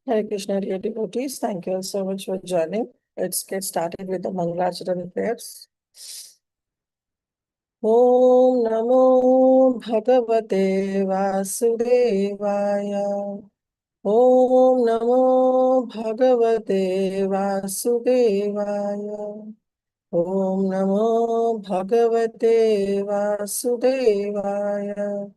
Hare Krishna, dear devotees. Thank you all so much for joining. Let's get started with the Mangalacharan prayers. Om Namo Bhagavate Vasudevaya. Om Namo Bhagavate Vasudevaya. Om Namo Bhagavate Vasudevaya.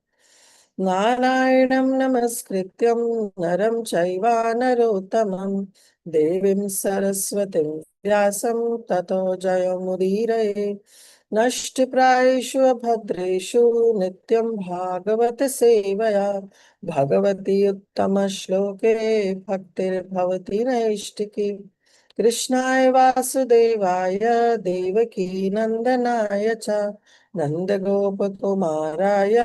Narayanam namaskrityam naram chaiva narottamam devim saraswatim vyasam tato jayamudiraye नष्टप्रायेषु अभद्रेषु नित्यं भागवत सेवया भगवती उत्तमश्लोके भक्तिर्भवति नैष्टिकी कृष्णाय वासुदेवाय देवकी नन्दनाय च नन्दगोपकुमाराय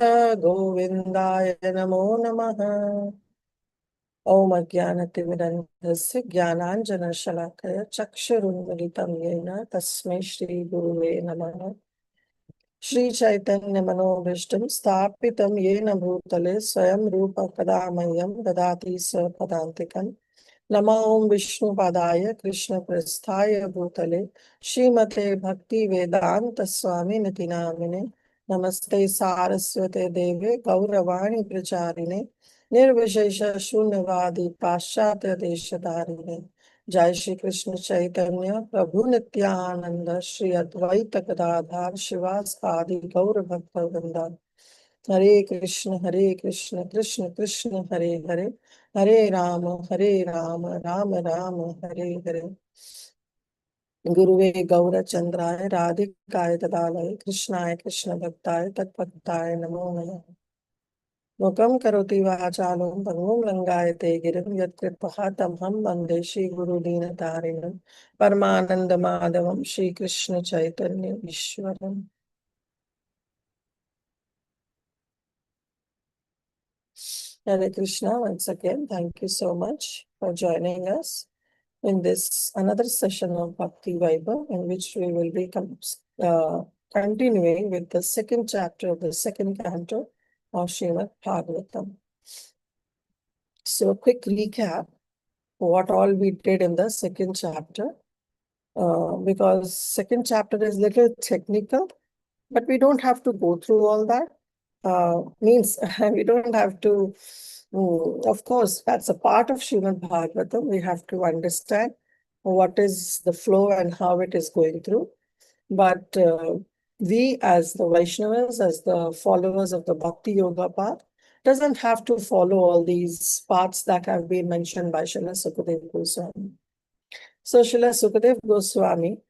गोविन्दाय नमो नमः। ॐ अज्ञानतिमिरन्धस्य ज्ञानाञ्जनशलाकया चक्षुरुन्मिलितं येन तस्मै श्रीगुरुवे नमः। श्रीचैतन्यमनोभीष्टं स्थापितं येन भूतले स्वयं रूप कदा मह्यं ददाति स्वपदान्तिकम्। नमो विष्णुपादाय कृष्णप्रस्थाय भूतले श्रीमते भक्ति वेदांत स्वामिनिति नामिने नमस्ते सारस्वते देवे गौरवाणी प्रचारिणे निर्विशेष शून्यवादी पाश्चात्य देशधारिणे जय श्री कृष्ण चैतन्य प्रभु नित्यानंद श्री अद्वैत गदाधर शिवासादि गौर भक्त वृंदा। हरे कृष्ण कृष्ण कृष्ण हरे हरे हरे राम राम राम हरे हरे। गुरुवे गौरचंद्राय राधिकाय तदालय कृष्णाय कृष्ण भक्ताय तत्भक्ताय नमो नमः। मुखं करोति वाचालं पङ्गुं लङ्घयते गिरिं यत्कृपातमहं वन्दे श्रीगुरुदीनतारिणं परमानन्दमाधवं श्रीकृष्ण चैतन्य ईश्वरम्। Hare Krishna, once again, thank you so much for joining us in this another session of Bhakti Vaibhav, in which we will be continuing with the second chapter of the second canto of Srimad Bhagavatam. So a quick recap what all we did in the second chapter, because second chapter is little technical, but we don't have to go through all that. Means we don't have to, of course, that's a part of Srimad Bhagavatam. We have to understand what is the flow and how it is going through. But we as the Vaishnavas, as the followers of the Bhakti Yoga path, doesn't have to follow all these paths that have been mentioned by Srila Sukadeva Goswami. So Srila Sukadeva Goswami,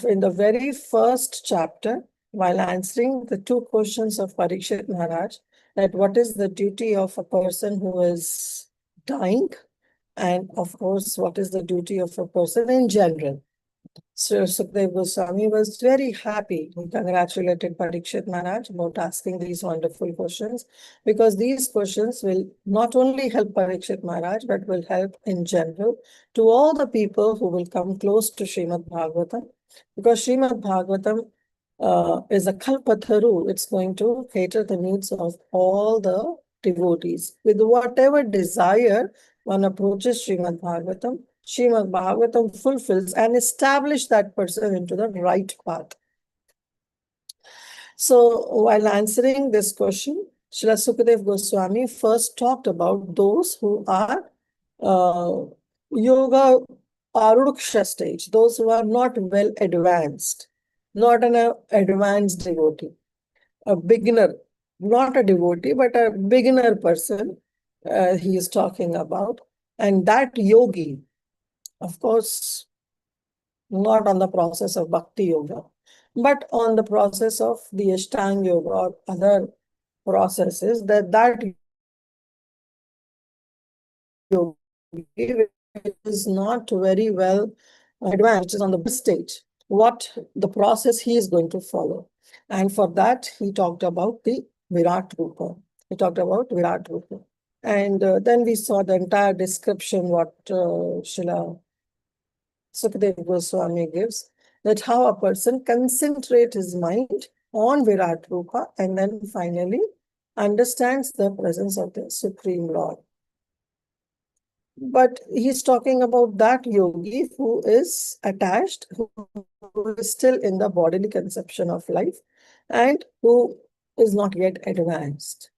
in the very first chapter, while answering the two questions of Parikshit Maharaj, that what is the duty of a person who is dying, and of course, what is the duty of a person in general. So Sukadeva Goswami was very happy. He congratulated Parikshit Maharaj about asking these wonderful questions, because these questions will not only help Parikshit Maharaj, but will help in general to all the people who will come close to Srimad Bhagavatam, because Srimad Bhagavatam is a kalpataru. It's going to cater the needs of all the devotees. With whatever desire one approaches Srimad Bhagavatam fulfills and establishes that person into the right path. So while answering this question, Srila Sukadeva Goswami first talked about those who are yoga aruksha stage, those who are not well advanced, not an advanced devotee, a beginner, not a devotee, but a beginner person he is talking about. And that yogi, of course, not on the process of Bhakti Yoga, but on the process of the Ashtanga Yoga or other processes, that yogi is not very well advanced, is on the stage, what the process he is going to follow. And for that, he talked about the Virat Rupa. He talked about Virat Rupa. And then we saw the entire description what Srila Sukadeva Goswami gives, that how a person concentrates his mind on Virat Rupa and then finally understands the presence of the Supreme Lord. But he's talking about that yogi who is attached, who is still in the bodily conception of life, and who is not yet advanced.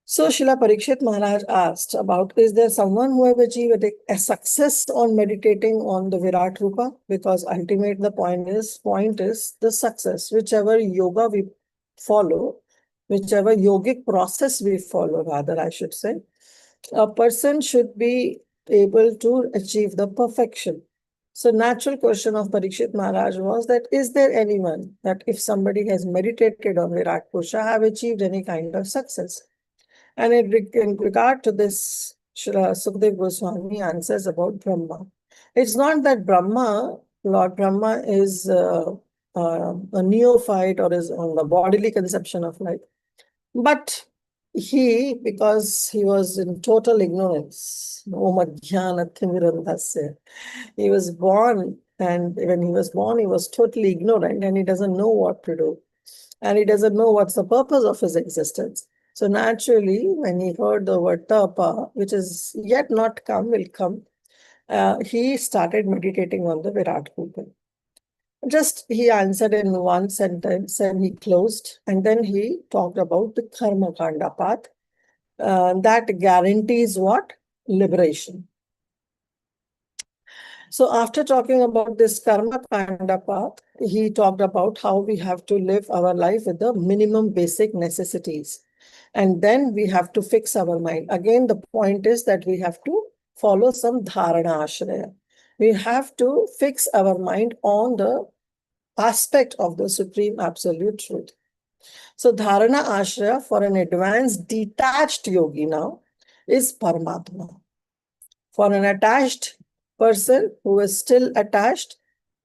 So Srila Parikshit Maharaj asked about, is there someone who have achieved a success on meditating on the Virat Rupa? Because ultimate the point is the success. Whichever yoga we follow, whichever yogic process we follow, rather I should say, a person should be able to achieve the perfection. So natural question of Parikshit Maharaj was that, is there anyone that if somebody has meditated on Virat Purusha have achieved any kind of success? And in regard to this, Srila Sukdev Goswami answers about Brahma. It's not that Lord Brahma is a neophyte or is on the bodily conception of life. But because he was in total ignorance, he was born, and when he was born, he was totally ignorant and he doesn't know what to do. And he doesn't know what's the purpose of his existence. So naturally, when he heard the word tapa, which is yet not come, will come, he started meditating on the Virat Rupa. Just he answered in one sentence and he closed, and then he talked about the karma kanda path that guarantees what? Liberation. So after talking about this karma kanda path, he talked about how we have to live our life with the minimum basic necessities. And then we have to fix our mind. Again, the point is that we have to follow some dharana ashraya. We have to fix our mind on the aspect of the supreme absolute truth. So dharana ashraya for an advanced detached yogi now is Paramatma. For an attached person who is still attached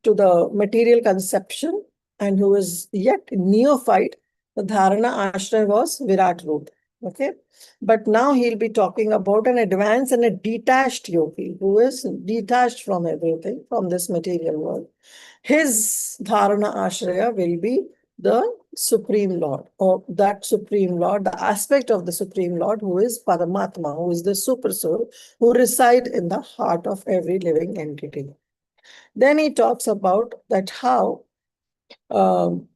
to the material conception and who is yet neophyte, the dharana ashraya was Virat Rupa. Okay. But now he'll be talking about an advanced and a detached yogi who is detached from everything, from this material world. His dharana ashraya will be the Supreme Lord, or that Supreme Lord, the aspect of the Supreme Lord who is Paramatma, who is the Super Soul, who reside in the heart of every living entity. Then he talks about that how um,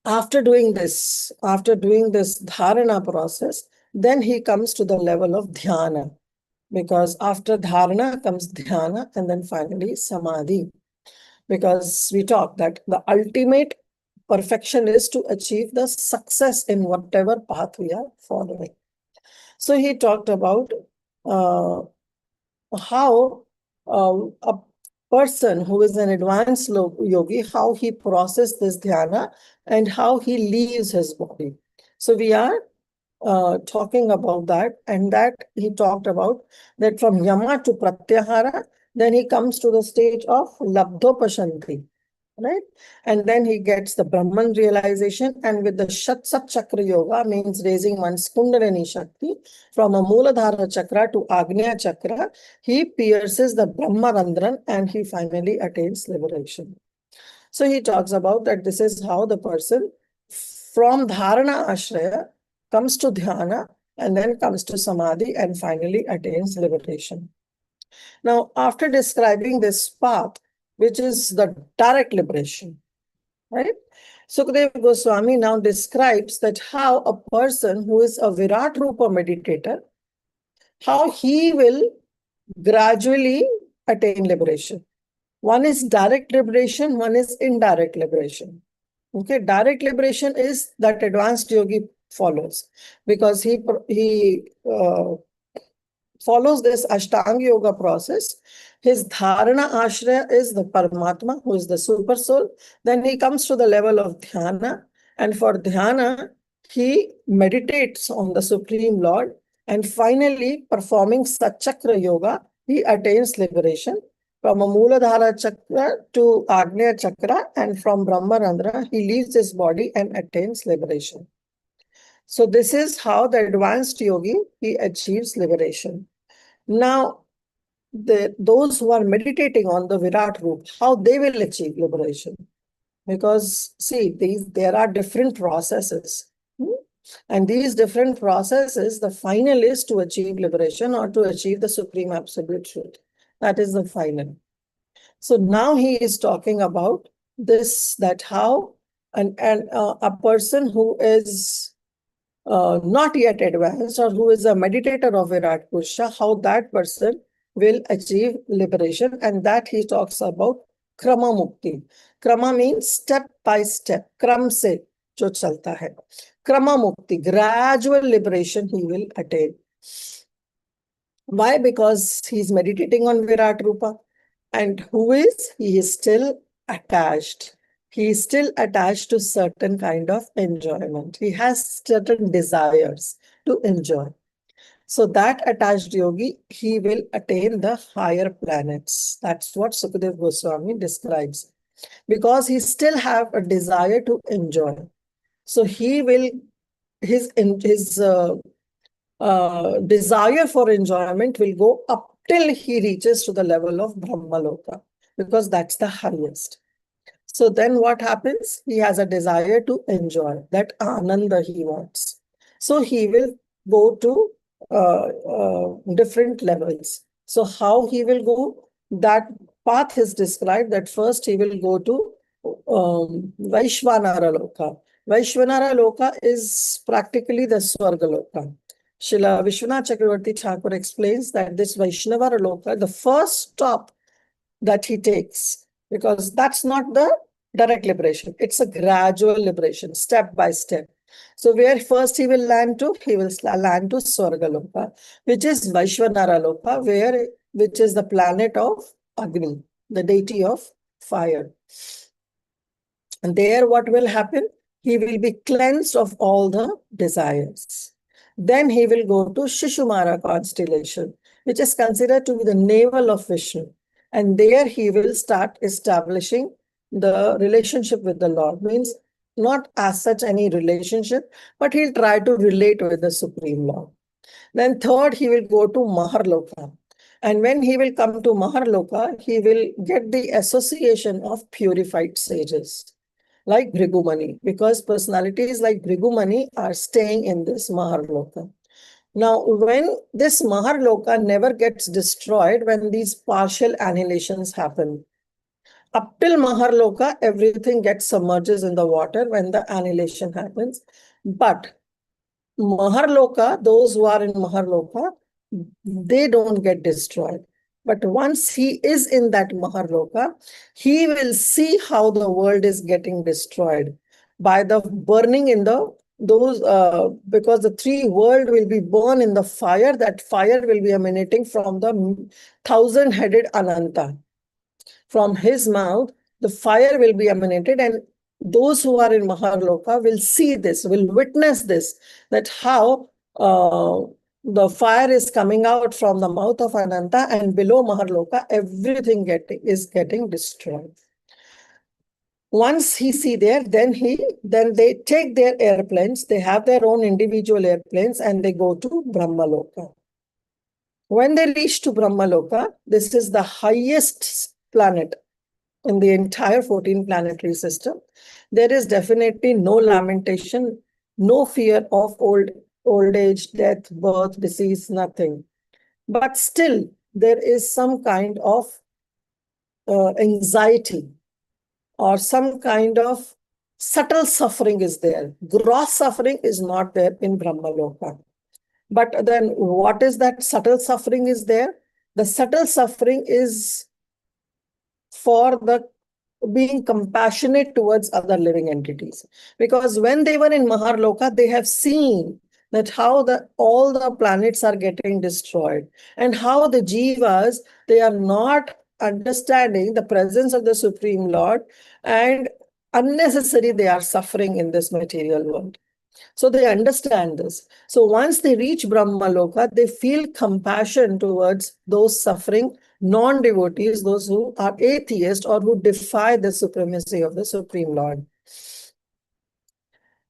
after doing this dharana process, then he comes to the level of dhyana, because after dharana comes dhyana and then finally samadhi. Because we talk that the ultimate perfection is to achieve the success in whatever path we are following. So he talked about uh, how a person who is an advanced yogi, how he processes this dhyana and how he leaves his body. So we are talking about that, and that he talked about that from yama to pratyahara, then he comes to the stage of labdhopashanti, right? And then he gets the Brahman realization, and with the Shat Sat Chakra Yoga, means raising one's Kundalini Shakti from a Mooladhara Chakra to Agnya Chakra, he pierces the Brahma Randran and he finally attains liberation. So he talks about that this is how the person from Dharana Ashraya comes to Dhyana and then comes to Samadhi and finally attains liberation. Now, after describing this path, which is the direct liberation, right? Sukadeva Goswami now describes that how a person who is a Virat Rupa meditator, how he will gradually attain liberation. One is direct liberation, one is indirect liberation. Okay, direct liberation is that advanced yogi follows, because he follows this Ashtanga Yoga process. His Dharana Ashraya is the Paramatma, who is the Super Soul. Then he comes to the level of Dhyana. And for Dhyana, he meditates on the Supreme Lord. And finally, performing Satchakra Yoga, he attains liberation. From a Mooladhara Chakra to Agnya Chakra, and from Brahmarandra, he leaves his body and attains liberation. So this is how the advanced yogi, he achieves liberation. Now, those who are meditating on the Virat Roop, how they will achieve liberation? Because see, there are different processes. And these different processes, the final is to achieve liberation or to achieve the supreme absolute truth. That is the final. So now he is talking about this, that how a person who is not yet advanced or who is a meditator of Virat Purusha, how that person will achieve liberation. And that he talks about krama mukti. Krama means step by step, kram se jo chalta hai. Krama mukti, gradual liberation he will attain. Why? Because he's meditating on Virat Rupa. And who is? He is still attached. He is still attached to certain kind of enjoyment. He has certain desires to enjoy. So that attached yogi, he will attain the higher planets. That's what Sukadeva Goswami describes. Because he still have a desire to enjoy. So he will, his desire for enjoyment will go up till he reaches to the level of Brahmaloka, because that's the highest. So then what happens? He has a desire to enjoy that ananda he wants. So he will go to different levels. So how he will go? That path is described that first he will go to Vaishvanara Loka. Vaishvanara Loka is practically the Swarga Loka. Srila Vishwanath Chakravarti Thakur explains that this Vaishnava Loka, the first stop that he takes, because that's not the direct liberation, it's a gradual liberation, step by step. So where first he will land to? He will land to Swarga Loka, which is Vaishvanara Loka, which is the planet of Agni, the deity of fire. And there what will happen? He will be cleansed of all the desires. Then he will go to Shishumara constellation, which is considered to be the navel of Vishnu. And there he will start establishing the relationship with the Lord. Means not as such any relationship, but he'll try to relate with the Supreme Lord. Then third, he will go to Maharloka. And when he will come to Maharloka, he will get the association of purified sages, like Bhrigumani, because personalities like Bhrigumani are staying in this Maharloka. Now, when this Maharloka never gets destroyed, when these partial annihilations happen, up till Maharloka, everything gets submerges in the water when the annihilation happens. But Maharloka, those who are in Maharloka, they don't get destroyed. But once he is in that Maharloka, he will see how the world is getting destroyed by the burning in because the three world will be burned in the fire. That fire will be emanating from the 1,000-headed Ananta. From his mouth, the fire will be emanated, and those who are in Maharloka will see this, will witness this, that how the fire is coming out from the mouth of Ananta, and below Maharloka, everything is getting destroyed. Once he see there, then they take their airplanes, they have their own individual airplanes, and they go to Brahmaloka. When they reach to Brahmaloka, this is the highest planet in the entire 14 planetary system. There is definitely no lamentation, no fear of old age, death, birth, disease, nothing. But still, there is some kind of anxiety or some kind of subtle suffering is there. Gross suffering is not there in Brahmaloka. But then what is that subtle suffering is there? The subtle suffering is for the being compassionate towards other living entities. Because when they were in Maharloka, they have seen that how all the planets are getting destroyed and how the jivas, they are not understanding the presence of the Supreme Lord, and unnecessarily they are suffering in this material world. So they understand this. So once they reach Brahmaloka, they feel compassion towards those suffering non-devotees, those who are atheists or who defy the supremacy of the Supreme Lord.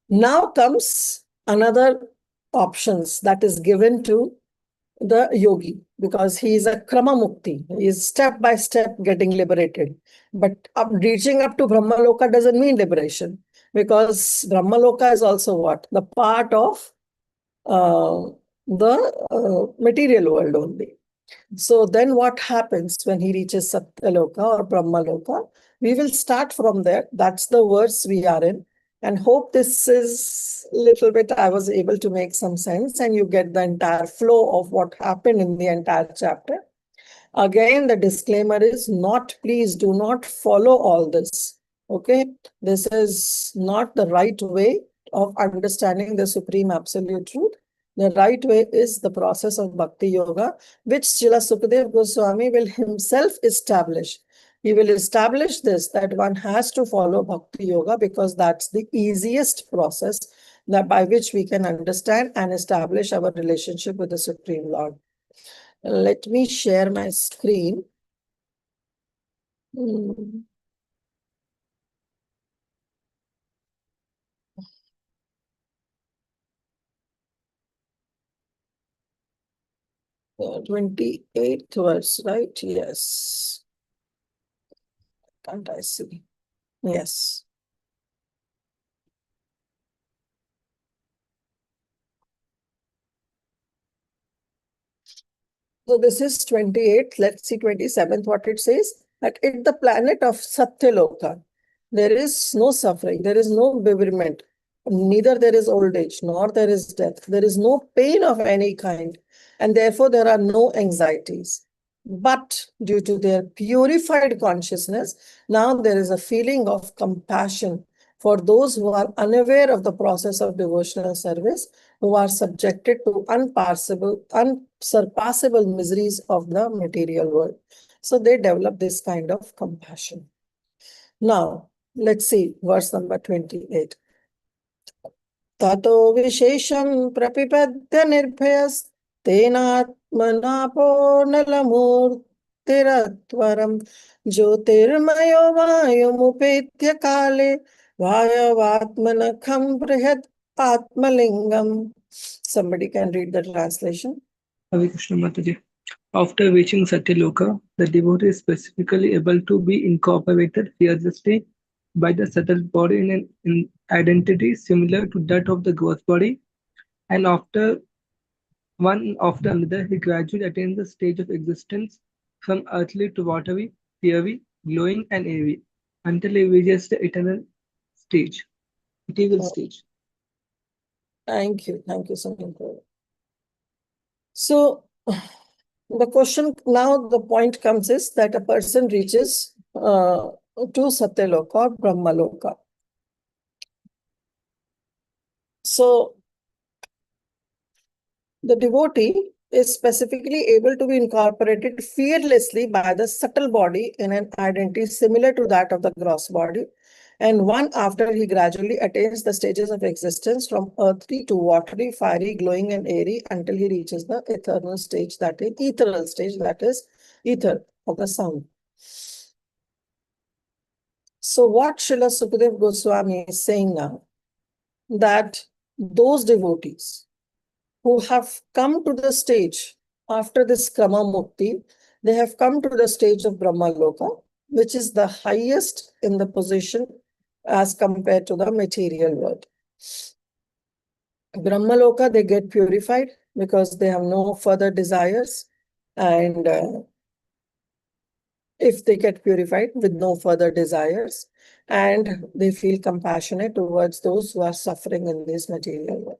Now comes another options that is given to the yogi, because he is a krama mukti. He is step by step getting liberated. But reaching up to Brahmaloka doesn't mean liberation. because Brahmaloka is also what? The part of the material world only. So then what happens when he reaches Satyaloka or Brahmaloka? We will start from there. That's the verse we are in. And hope this is a little bit, I was able to make some sense and you get the entire flow of what happened in the entire chapter. Again, the disclaimer is not, please do not follow all this. Okay, this is not the right way of understanding the supreme absolute truth. The right way is the process of Bhakti Yoga, which Srila Sukadeva Goswami will himself establish. He will establish this, that one has to follow Bhakti Yoga because that's the easiest process that by which we can understand and establish our relationship with the Supreme Lord. Let me share my screen. 28th verse, right? Yes. Can't I see? Yes. So this is 28th. Let's see 27th, what it says. That in the planet of Satyaloka, there is no suffering, there is no bewilderment, neither there is old age, nor there is death. There is no pain of any kind, and therefore there are no anxieties. But due to their purified consciousness, now there is a feeling of compassion for those who are unaware of the process of devotional service, who are subjected to unsurpassable miseries of the material world. So they develop this kind of compassion. Now, let's see verse number 28. Tato vishesham prapipadya nirbhayas tenatmanapo nalamurtiratvaram jyotirmayo vayumupetya kale vayavatmanakham brihat atmalingam. Somebody can read the translation. Hare Krishna Mataji. After reaching Satyaloka, the devotee is specifically able to be incorporated fearlessly by the subtle body in an identity similar to that of the gross body, and after one after another, he gradually attains the stage of existence from earthly to watery, fiery, glowing, and airy, until he reaches the eternal stage, ethereal stage. Thank you, Sunil. So, the question now, the point comes is that a person reaches to Satyaloka or Brahmaloka. So, the devotee is specifically able to be incorporated fearlessly by the subtle body in an identity similar to that of the gross body. And one after he gradually attains the stages of existence from earthly to watery, fiery, glowing, and airy until he reaches the ethereal stage, that is ether of the sound. So what Srila Sukadeva Goswami is saying now, that those devotees who have come to the stage after this Krama Mukti, they have come to the stage of Brahmaloka, which is the highest in the position as compared to the material world. Brahmaloka, they get purified because they have no further desires, and if they get purified with no further desires, and they feel compassionate towards those who are suffering in this material world.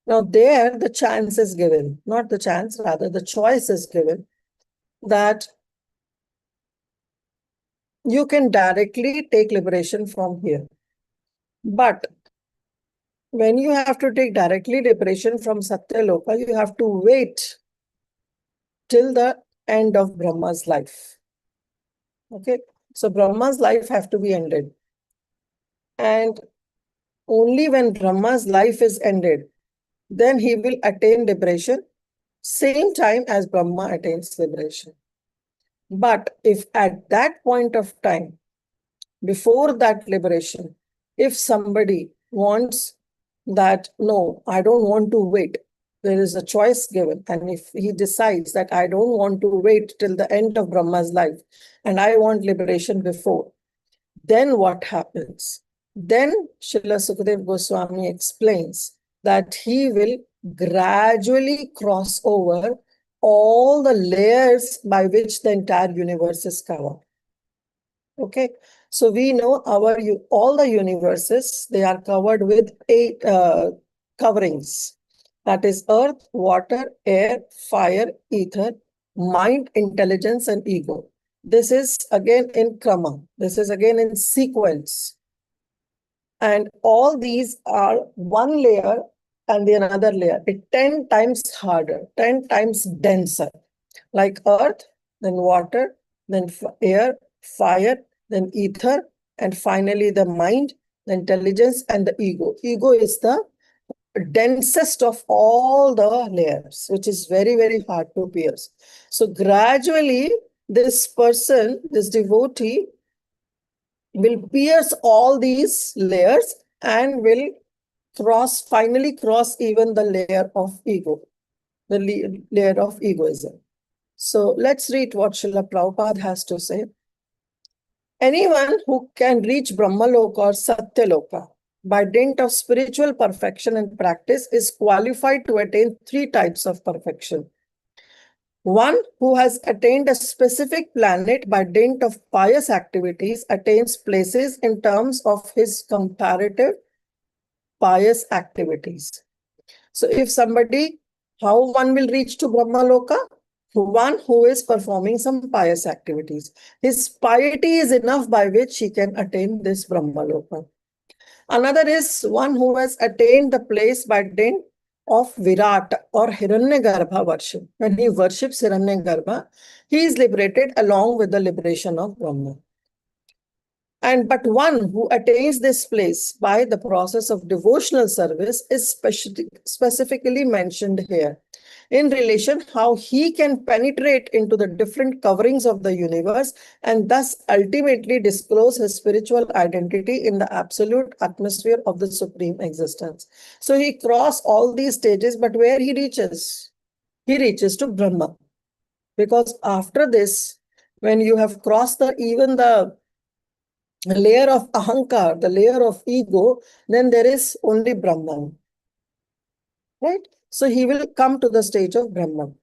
Now there the chance is given, not the chance, rather the choice is given that you can directly take liberation from here. But when you have to take directly liberation from Satyaloka, you have to wait till the end of Brahma's life. Okay, so Brahma's life have to be ended. And only when Brahma's life is ended, then he will attain liberation, same time as Brahma attains liberation. But if at that point of time, before that liberation, if somebody wants that, no, I don't want to wait, there is a choice given. And if he decides that I don't want to wait till the end of Brahma's life and I want liberation before, then what happens? Then Srila Sukadeva Goswami explains that he will gradually cross over all the layers by which the entire universe is covered. Okay, so we know all the universes, they are covered with 8 coverings. That is earth, water, air, fire, ether, mind, intelligence, and ego. This is again in krama. This is again in sequence. And all these are one layer and the another layer. It 10 times harder, 10 times denser. Like earth, then water, then air, fire, then ether, and finally the mind, the intelligence, and the ego. Ego is the densest of all the layers, which is very, very hard to pierce. So gradually, this person, this devotee, will pierce all these layers and will finally cross even the layer of ego, the layer of egoism. So let's read what Srila Prabhupada has to say. Anyone who can reach Brahmaloka or Satyaloka by dint of spiritual perfection and practice is qualified to attain 3 types of perfection. One who has attained a specific planet by dint of pious activities attains places in terms of his comparative pious activities. So if somebody, how one will reach to Brahmaloka? One who is performing some pious activities. His piety is enough by which he can attain this Brahmaloka. Another is one who has attained the place by dint of Virat or Hiranyagarbha worship. When he worships Hiranyagarbha, he is liberated along with the liberation of Brahma. But one who attains this place by the process of devotional service is specifically mentioned here in relation how he can penetrate into the different coverings of the universe and thus ultimately disclose his spiritual identity in the absolute atmosphere of the supreme existence. So he crosses all these stages, but where he reaches? He reaches to Brahma. Because after this, when you have crossed even the layer of ahankar, the layer of ego, then there is only Brahman. Right? So he will come to the stage of Brahman.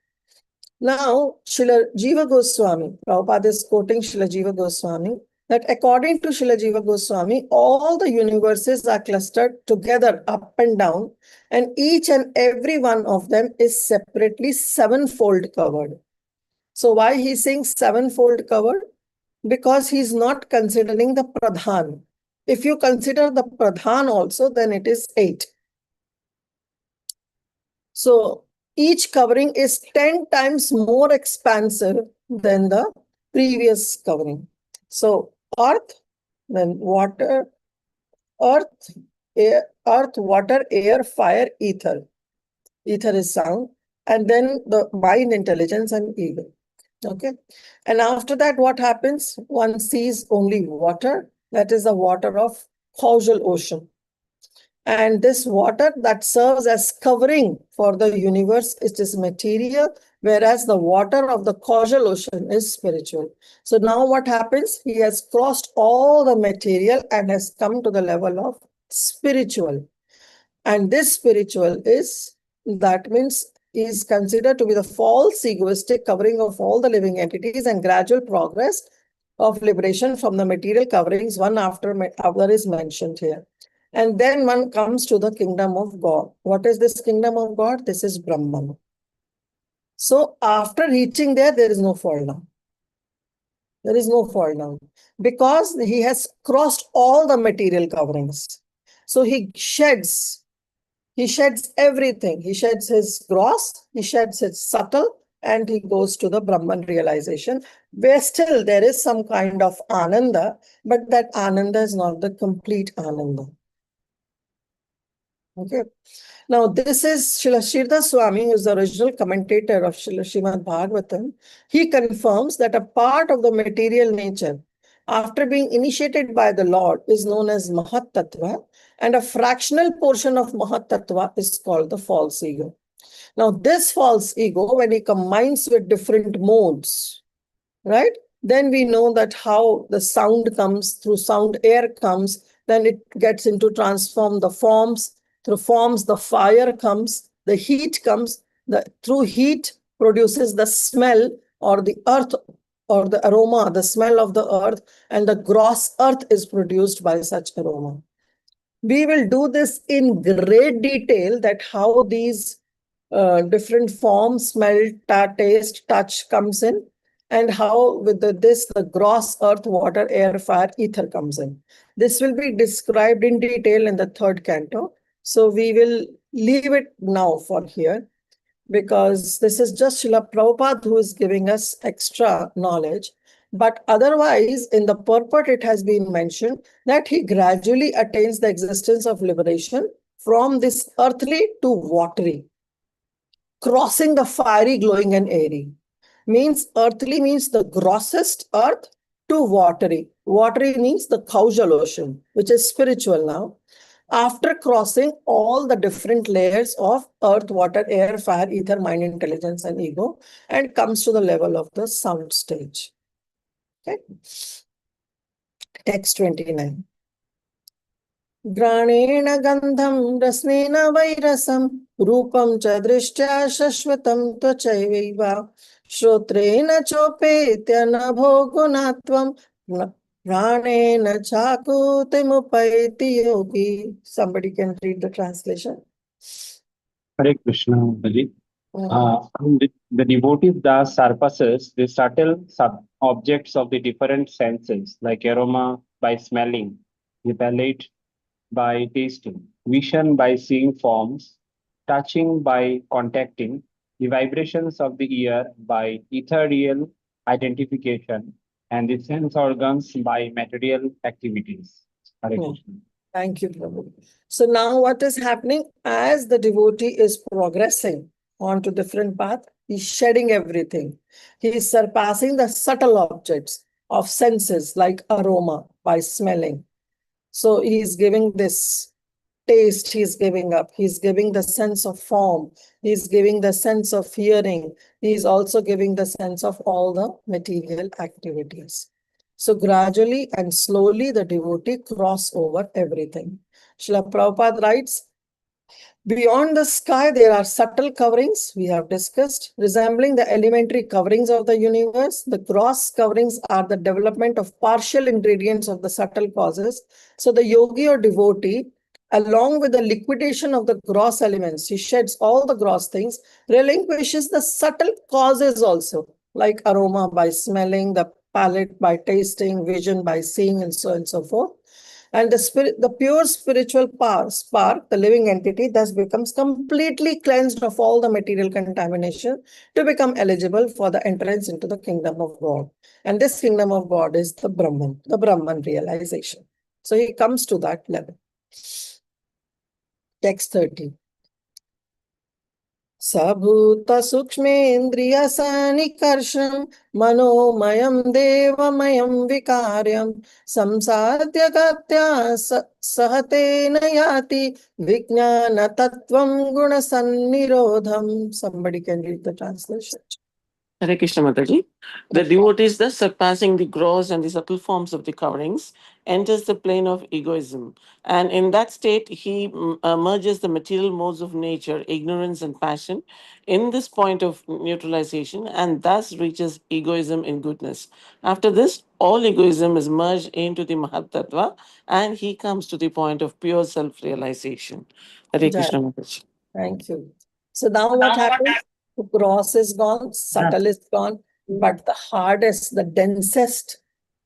Now, Srila Jiva Goswami, Prabhupada is quoting Srila Jiva Goswami, that according to Srila Jiva Goswami, all the universes are clustered together up and down, and each and every one of them is separately sevenfold covered. So why he's saying sevenfold covered? Because he's not considering the pradhan. If you consider the pradhan also, then it is 8. So each covering is 10 times more expansive than the previous covering. So earth, then water, earth, water, air, fire, ether. Ether is sound. And then the mind, intelligence, and ego. Okay. And after that, what happens? One sees only water. That is the water of causal ocean. And this water that serves as covering for the universe, it is material, whereas the water of the causal ocean is spiritual. So now what happens? He has crossed all the material and has come to the level of spiritual. And this spiritual that means is considered to be the false egoistic covering of all the living entities and gradual progress of liberation from the material coverings, one after other is mentioned here. And then one comes to the kingdom of God. What is this kingdom of God? This is Brahman. So after reaching there is no fall down. There is no fall down because he has crossed all the material coverings. So he sheds everything. He sheds his gross, he sheds his subtle, and he goes to the Brahman realization, where still there is some kind of ananda, but that ananda is not the complete ananda. Okay. Now, this is Srila Shirda Swami, who is the original commentator of Srimad Bhagavatam. He confirms that a part of the material nature, after being initiated by the Lord, is known as Mahat Tattva, and a fractional portion of Mahat Tattva is called the false ego. Now, this false ego, when he combines with different modes, right, then we know that how the sound comes through sound, air comes, then it gets into transform the forms. Through forms, the fire comes, the heat comes, through heat produces the smell or the earth or the aroma, the smell of the earth, and the gross earth is produced by such aroma. We will do this in great detail, that how these different forms, smell, taste, touch comes in, and how with the gross earth, water, air, fire, ether comes in. This will be described in detail in the third canto. So we will leave it now for here, because this is just Srila Prabhupada who is giving us extra knowledge. But otherwise, in the purport, it has been mentioned that he gradually attains the existence of liberation from this earthly to watery, crossing the fiery, glowing, and airy. Means earthly means the grossest earth to watery. Watery means the causal ocean, which is spiritual now. After crossing all the different layers of earth, water, air, fire, ether, mind, intelligence, and ego, and comes to the level of the sound stage. Okay. Text 29. Granena gandham rasnena vairasam rupam cha drishtya shashvatam tvachaiva shrotrena chopetyana bhogunatvam pranena chakutimupayati yogi. Somebody can read the translation. Hare Krishna, Bhaji. Mhm. The devotees thus surpasses the subtle objects of the different senses, like aroma by smelling, the palate by tasting, vision by seeing forms, touching by contacting, the vibrations of the ear by ethereal identification, and the sense organs by material activities. Hare Yeah. Krishna. Thank you, Prabhu. So now what is happening as the devotee is progressing onto different path, he's shedding everything. He is surpassing the subtle objects of senses like aroma by smelling. So he is giving this taste, he's giving up. He's giving the sense of form. He's giving the sense of hearing. He's also giving the sense of all the material activities. So gradually and slowly the devotee cross over everything. Srila Prabhupada writes, beyond the sky, there are subtle coverings we have discussed, resembling the elementary coverings of the universe. The gross coverings are the development of partial ingredients of the subtle causes. So the yogi or devotee, along with the liquidation of the gross elements, he sheds all the gross things, relinquishes the subtle causes also, like aroma by smelling, the palate by tasting, vision by seeing, and so on and so forth. And the pure spiritual spark, the living entity, thus becomes completely cleansed of all the material contamination to become eligible for the entrance into the kingdom of God. And this kingdom of God is the Brahman realization. So he comes to that level. Text 30. Sabhuta sukshmendriya sanikarsham manomayam devamayam vikaryam samsadhya gatya sahatena yati vijnana tattvam guna sannirodham. Somebody can read the translation. Hare Krishna Mataji. The devotees, thus surpassing the gross and the subtle forms of the coverings, enters the plane of egoism. And in that state, he merges the material modes of nature, ignorance and passion, in this point of neutralization, and thus reaches egoism in goodness. After this, all egoism is merged into the Mahat Tattva, and he comes to the point of pure self realization. Hare Krishna Mataji. Thank you. So now what happens? The gross is gone, subtle is gone, but the hardest, the densest,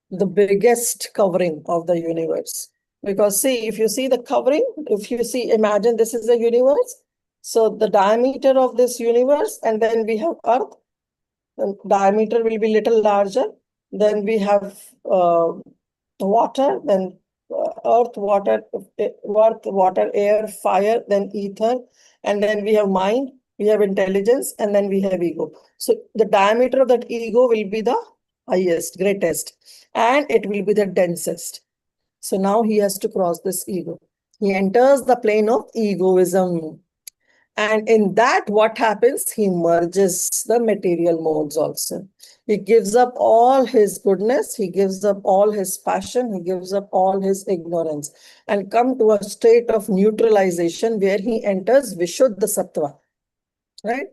the biggest covering of the universe. Because see, if you see the covering, imagine this is the universe. So the diameter of this universe, and then we have Earth, the diameter will be little larger. Then we have water, then earth, water, air, fire, then ether, and then we have mind, we have intelligence, and then we have ego. So the diameter of that ego will be the highest, greatest, and it will be the densest. So now he has to cross this ego. He enters the plane of egoism. And in that, what happens? He merges the material modes also. He gives up all his goodness, he gives up all his passion, he gives up all his ignorance, and come to a state of neutralization where he enters Vishuddha Sattva. Right?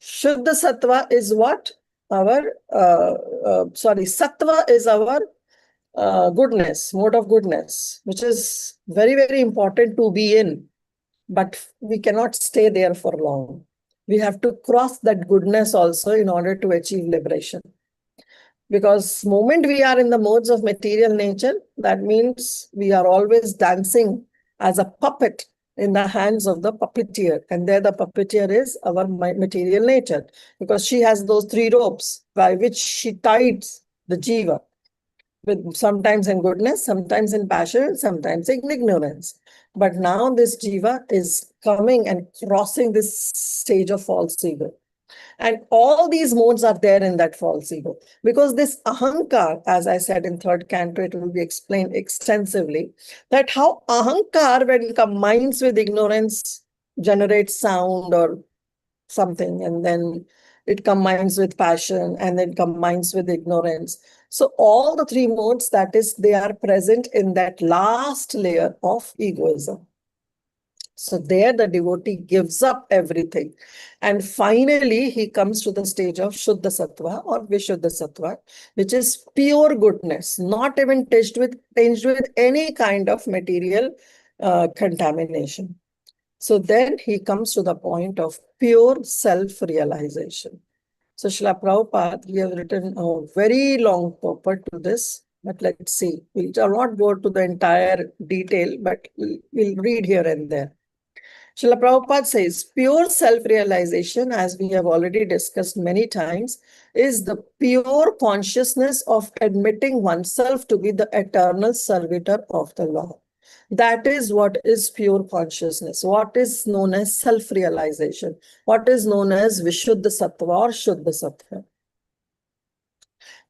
Shuddha Sattva is what? Sattva is our goodness, mode of goodness, which is very, very important to be in. But we cannot stay there for long. We have to cross that goodness also in order to achieve liberation. Because moment we are in the modes of material nature, that means we are always dancing as a puppet in the hands of the puppeteer. And there the puppeteer is our material nature, because she has those three ropes by which she ties the jiva, with sometimes in goodness, sometimes in passion, sometimes in ignorance. But now this jiva is coming and crossing this stage of false ego. And all these modes are there in that false ego. Because this ahankar, as I said in third canto, it will be explained extensively, that how ahankar, when it combines with ignorance, generates sound or something, and then it combines with passion, and then combines with ignorance. So all the three modes, that is, they are present in that last layer of egoism. So there the devotee gives up everything. And finally, he comes to the stage of Shuddha Sattva or Vishuddha Sattva, which is pure goodness, not even tinged with any kind of material contamination. So then he comes to the point of pure self-realization. So Srila Prabhupada, we have written a very long purport to this, but let's see. We shall not go to the entire detail, but we'll read here and there. Srila Prabhupada says, pure self-realization, as we have already discussed many times, is the pure consciousness of admitting oneself to be the eternal servitor of the Lord. That is what is pure consciousness, what is known as self-realization, what is known as Vishuddha Sattva or Shuddha Sattva.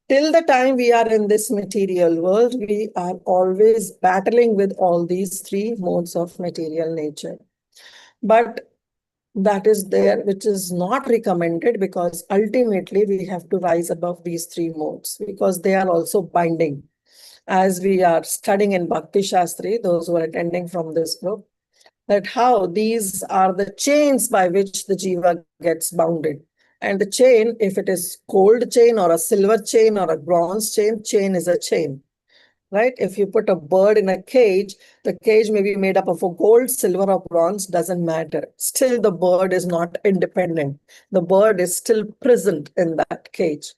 Till the time we are in this material world, we are always battling with all these three modes of material nature. But that is there, which is not recommended, because ultimately we have to rise above these three modes, because they are also binding. As we are studying in Bhakti Shastri, those who are attending from this group, that how these are the chains by which the jiva gets bounded. And the chain, if it is gold chain or a silver chain or a bronze chain, chain is a chain. Right? If you put a bird in a cage, the cage may be made up of gold, silver, or bronze, doesn't matter. Still, the bird is not independent. The bird is still present in that cage.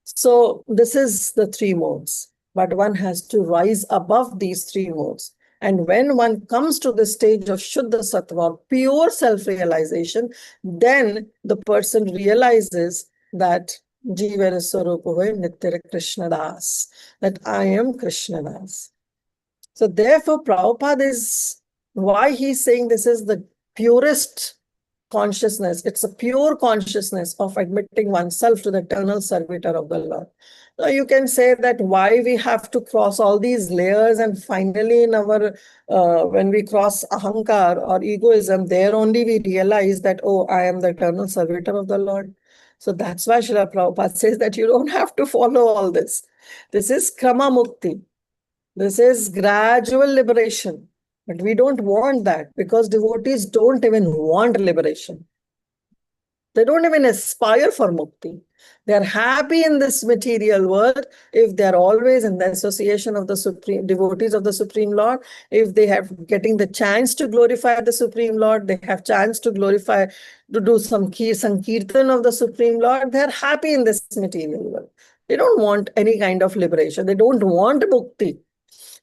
So this is the three modes, but one has to rise above these three modes. And when one comes to the stage of Shuddha Sattva, pure self-realization, then the person realizes that Jiva Swarupa Nitya Krishna Das, that I am Krishna Das. So therefore, Prabhupada is, why he's saying this is the purest consciousness. It's a pure consciousness of admitting oneself to the eternal servitor of the Lord. Now you can say that why we have to cross all these layers, and finally in our, when we cross ahankar or egoism, there only we realize that, oh, I am the eternal servitor of the Lord. So that's why Srila Prabhupada says that you don't have to follow all this. This is krama mukti. This is gradual liberation. But we don't want that, because devotees don't even want liberation. They don't even aspire for mukti. They're happy in this material world if they're always in the association of the Supreme devotees of the Supreme Lord. If they have getting the chance to glorify the Supreme Lord, they have chance to glorify, to do some sankirtan of the Supreme Lord, they're happy in this material world. They don't want any kind of liberation. They don't want mukti.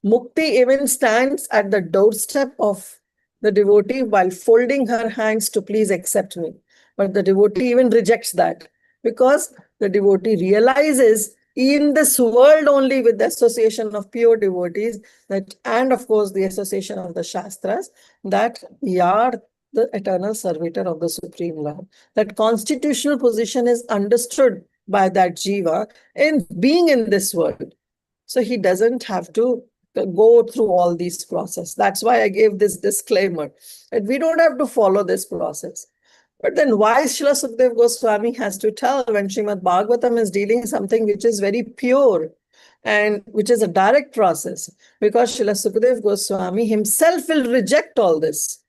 Mukti even stands at the doorstep of the devotee while folding her hands to please accept me. But the devotee even rejects that, because the devotee realizes in this world only, with the association of pure devotees, that, and of course the association of the Shastras, that we are the eternal servitor of the Supreme Lord. That constitutional position is understood by that jiva in being in this world. So he doesn't have to go through all these process. That's why I gave this disclaimer that we don't have to follow this process. But then why Srila Sukadeva Goswami has to tell when Srimad Bhagavatam is dealing something which is very pure and which is a direct process? Because Srila Sukadeva Goswami himself will reject all this.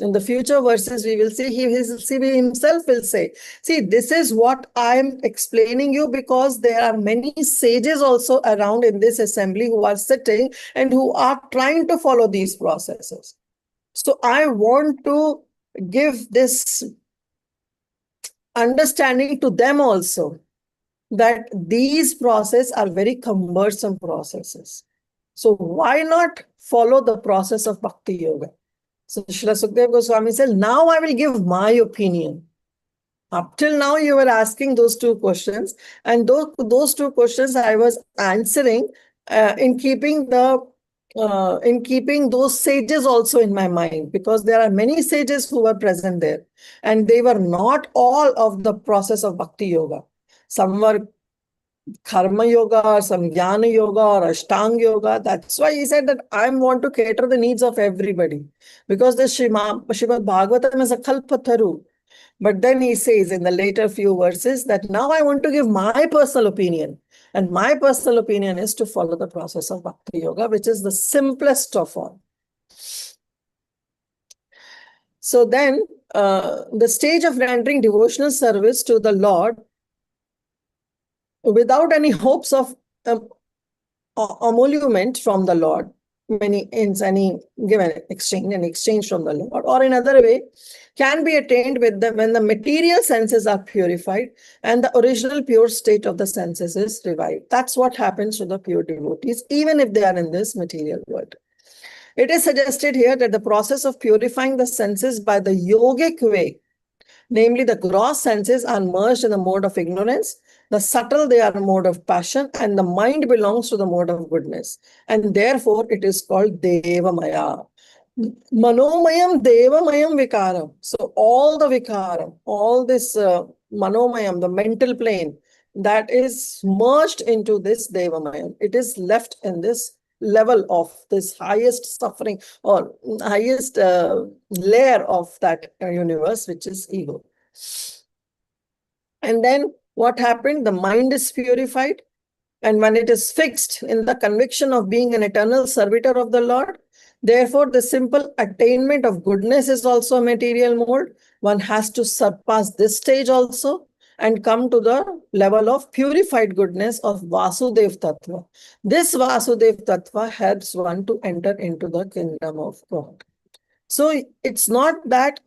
In the future verses, we will see he himself will say, see, this is what I am explaining you because there are many sages also around in this assembly who are sitting and who are trying to follow these processes. So I want to give this understanding to them also that these processes are very cumbersome processes. So why not follow the process of Bhakti Yoga? So Srila Sukadeva Goswami said, now I will give my opinion. Up till now, you were asking those two questions, and those two questions I was answering in keeping those sages also in my mind, because there are many sages who were present there, and they were not all of the process of Bhakti Yoga. Some were Karma Yoga, or some Jnana Yoga, or Ashtanga Yoga. That's why he said that I want to cater the needs of everybody, because the Srimad Bhagavatam is a kalpataru. But then he says in the later few verses that now I want to give my personal opinion. And my personal opinion is to follow the process of Bhakti Yoga, which is the simplest of all. So then the stage of rendering devotional service to the Lord without any hopes of emolument from the Lord, any exchange from the Lord, or in other way, can be attained with when the material senses are purified and the original pure state of the senses is revived. That's what happens to the pure devotees, even if they are in this material world. It is suggested here that the process of purifying the senses by the yogic way, namely the gross senses, are merged in the mode of ignorance. The subtle, they are a mode of passion, and the mind belongs to the mode of goodness. And therefore, it is called Devamaya. Manomayam Devamayam Vikaram. So all the Vikaram, all this Manomayam, the mental plane, that is merged into this Devamayam. It is left in this level of this highest suffering or highest layer of that universe, which is ego. And then what happened? The mind is purified. And when it is fixed in the conviction of being an eternal servitor of the Lord, therefore the simple attainment of goodness is also a material mode. One has to surpass this stage also and come to the level of purified goodness of Vasudev Tattva. This Vasudev Tattva helps one to enter into the kingdom of God. So it's not that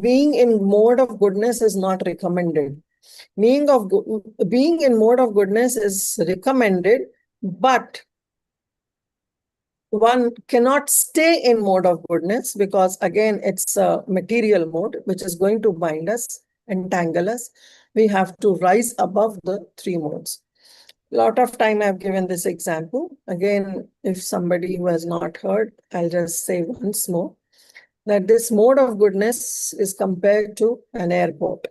being in mode of goodness is not recommended. Being in mode of goodness is recommended, but one cannot stay in mode of goodness because, again, it's a material mode which is going to bind us, entangle us. We have to rise above the three modes. A lot of time I've given this example. Again, if somebody who has not heard, I'll just say once more that this mode of goodness is compared to an airport.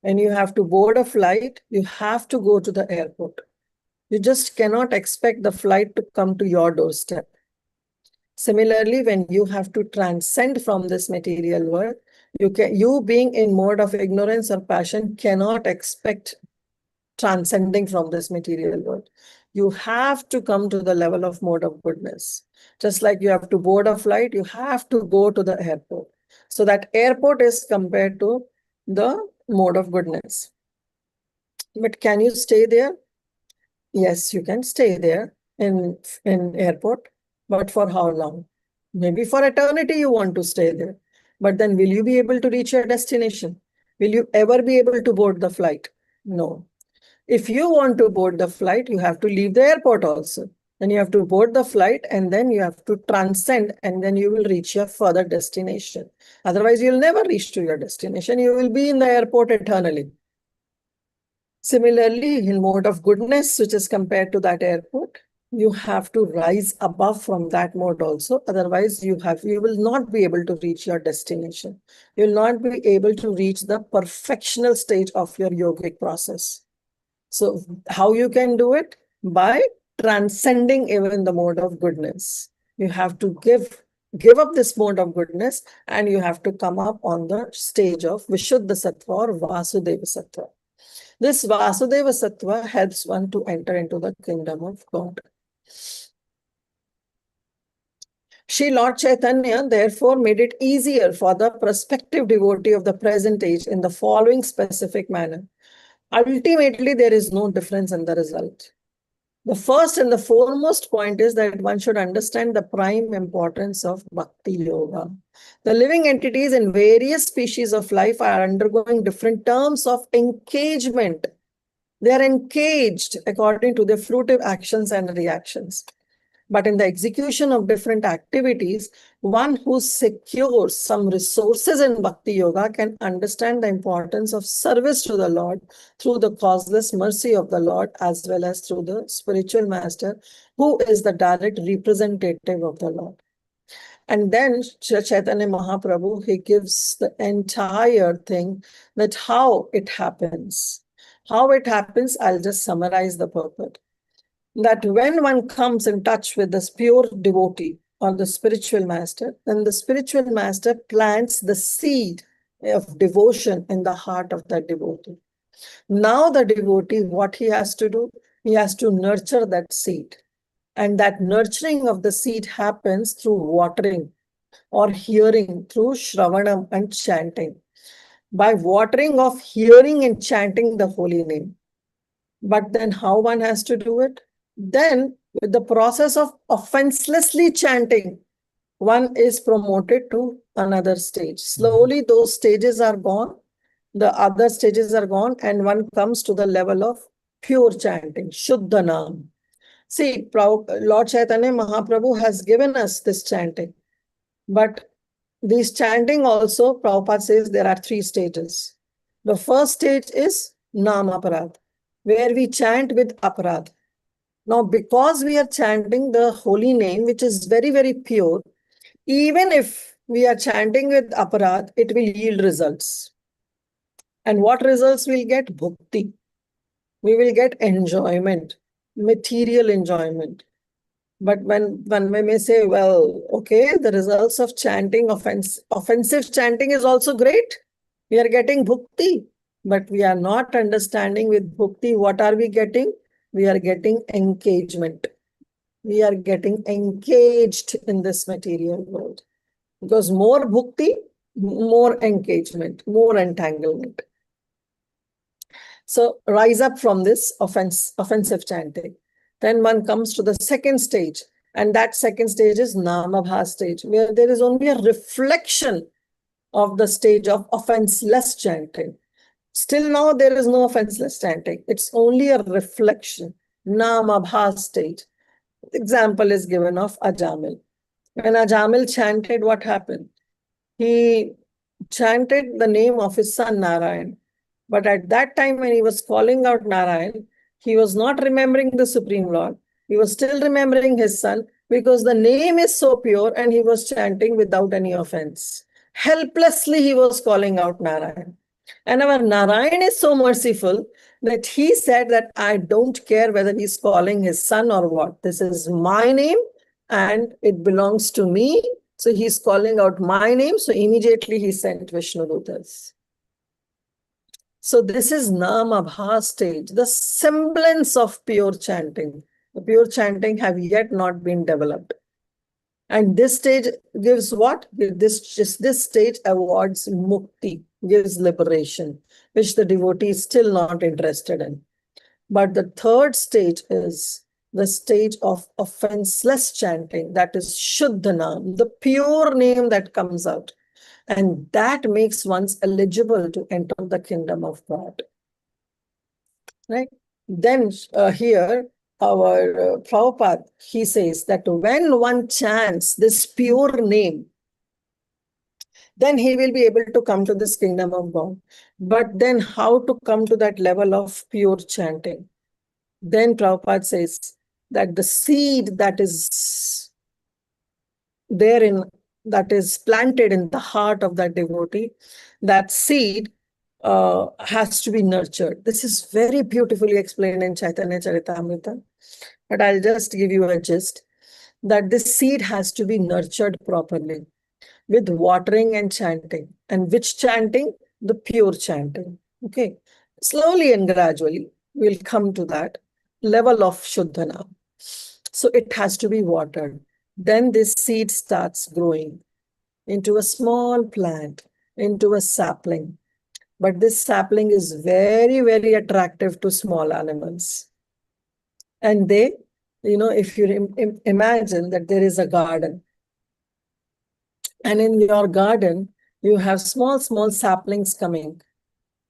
When you have to board a flight, you have to go to the airport. You just cannot expect the flight to come to your doorstep. Similarly, when you have to transcend from this material world, you being in mode of ignorance or passion cannot expect transcending from this material world. You have to come to the level of mode of goodness. Just like you have to board a flight, you have to go to the airport. So that airport is compared to the mode of goodness. But can you stay there? Yes, you can stay there in airport, but for how long? Maybe for eternity you want to stay there. But then will you be able to reach your destination? Will you ever be able to board the flight? No. If you want to board the flight, you have to leave the airport also. Then you have to board the flight and then you have to transcend and then you will reach your further destination. Otherwise, you'll never reach to your destination. You will be in the airport eternally. Similarly, in mode of goodness, which is compared to that airport, you have to rise above from that mode also. Otherwise, you will not be able to reach your destination. You will not be able to reach the perfectional stage of your yogic process. So how you can do it? By transcending even the mode of goodness. You have to give up this mode of goodness, and you have to come up on the stage of Vishuddha Sattva or Vasudeva Sattva. This Vasudeva Sattva helps one to enter into the kingdom of God. Sri Lord Chaitanya therefore made it easier for the prospective devotee of the present age in the following specific manner. Ultimately, there is no difference in the result. The first and the foremost point is that one should understand the prime importance of Bhakti Yoga. The living entities in various species of life are undergoing different terms of engagement. They are engaged according to their fruitive actions and reactions. But in the execution of different activities, one who secures some resources in Bhakti Yoga can understand the importance of service to the Lord through the causeless mercy of the Lord, as well as through the spiritual master, who is the direct representative of the Lord. And then Chaitanya Mahaprabhu, he gives the entire thing, that how it happens. How it happens, I'll just summarize the purport. That when one comes in touch with this pure devotee or the spiritual master, then the spiritual master plants the seed of devotion in the heart of that devotee. Now the devotee, what he has to do? He has to nurture that seed. And that nurturing of the seed happens through watering or hearing, through Shravanam and chanting. By watering of hearing and chanting the holy name. But then how one has to do it? Then with the process of offenselessly chanting, one is promoted to another stage. Slowly those stages are gone, the other stages are gone, and one comes to the level of pure chanting, Shuddha Naam. See, Lord Chaitanya Mahaprabhu has given us this chanting. But this chanting also, Prabhupada says there are 3 stages. The first stage is Nam Aparad, where we chant with Aparad. Now, because we are chanting the holy name, which is very, very pure, even if we are chanting with Aparad, it will yield results. And what results we'll get? Bhakti. We will get enjoyment, material enjoyment. But when we may say, well, okay, the results of chanting, offensive chanting is also great. We are getting bhakti, but we are not understanding with bhakti, what are we getting? We are getting engagement. We are getting engaged in this material world. Because more bhakti, more engagement, more entanglement. So rise up from this offensive chanting. Then one comes to the second stage, and that second stage is Namabha stage, where there is only a reflection of the stage of offenseless chanting. Still now there is no offenseless chanting. It's only a reflection, Namabha stage. Example is given of Ajamil. When Ajamil chanted, what happened? He chanted the name of his son Narayan. But at that time when he was calling out Narayan, he was not remembering the Supreme Lord. He was still remembering his son, because the name is so pure, and he was chanting without any offense. Helplessly he was calling out Narayan. And our Narayan is so merciful that he said that I don't care whether he's calling his son or what. This is my name and it belongs to me. So he's calling out my name. So immediately he sent Vishnu Dutas. So this is Namabha stage, the semblance of pure chanting. The pure chanting have yet not been developed. And this stage gives what? This stage awards mukti, gives liberation, which the devotee is still not interested in. But the third stage is the stage of offenseless chanting, that is Shuddha Naam, the pure name that comes out. And that makes one eligible to enter the kingdom of God. Right? Then here, our Prabhupada, he says that when one chants this pure name, then he will be able to come to this kingdom of God. But then how to come to that level of pure chanting? Then Prabhupada says that the seed that is therein, that is planted in the heart of that devotee, that seed has to be nurtured. This is very beautifully explained in Chaitanya Charitamrita. but I'll just give you a gist that this seed has to be nurtured properly with watering and chanting. And which chanting? The pure chanting. Okay. Slowly and gradually, we'll come to that level of Shuddhana. So it has to be watered. Then this seed starts growing into a small plant, into a sapling. But this sapling is very, very attractive to small animals. And they, if you imagine that there is a garden, and in your garden, you have small, small saplings coming.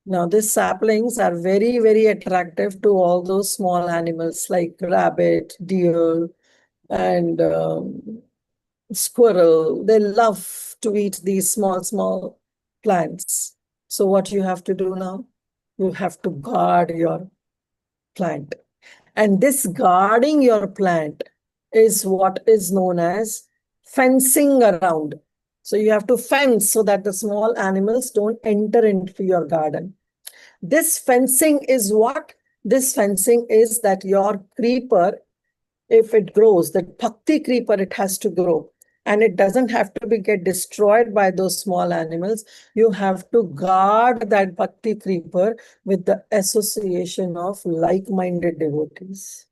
Now, these saplings are very, very attractive to all those small animals like rabbit, deer, and squirrel. They love to eat these small, small plants. So what you have to do now? You have to guard your plant. And this guarding your plant is what is known as fencing around. So you have to fence so that the small animals don't enter into your garden. This fencing is what? This fencing is that your creeper, if it grows, that Bhakti creeper, it has to grow. And it doesn't have to get destroyed by those small animals. You have to guard that Bhakti creeper with the association of like-minded devotees.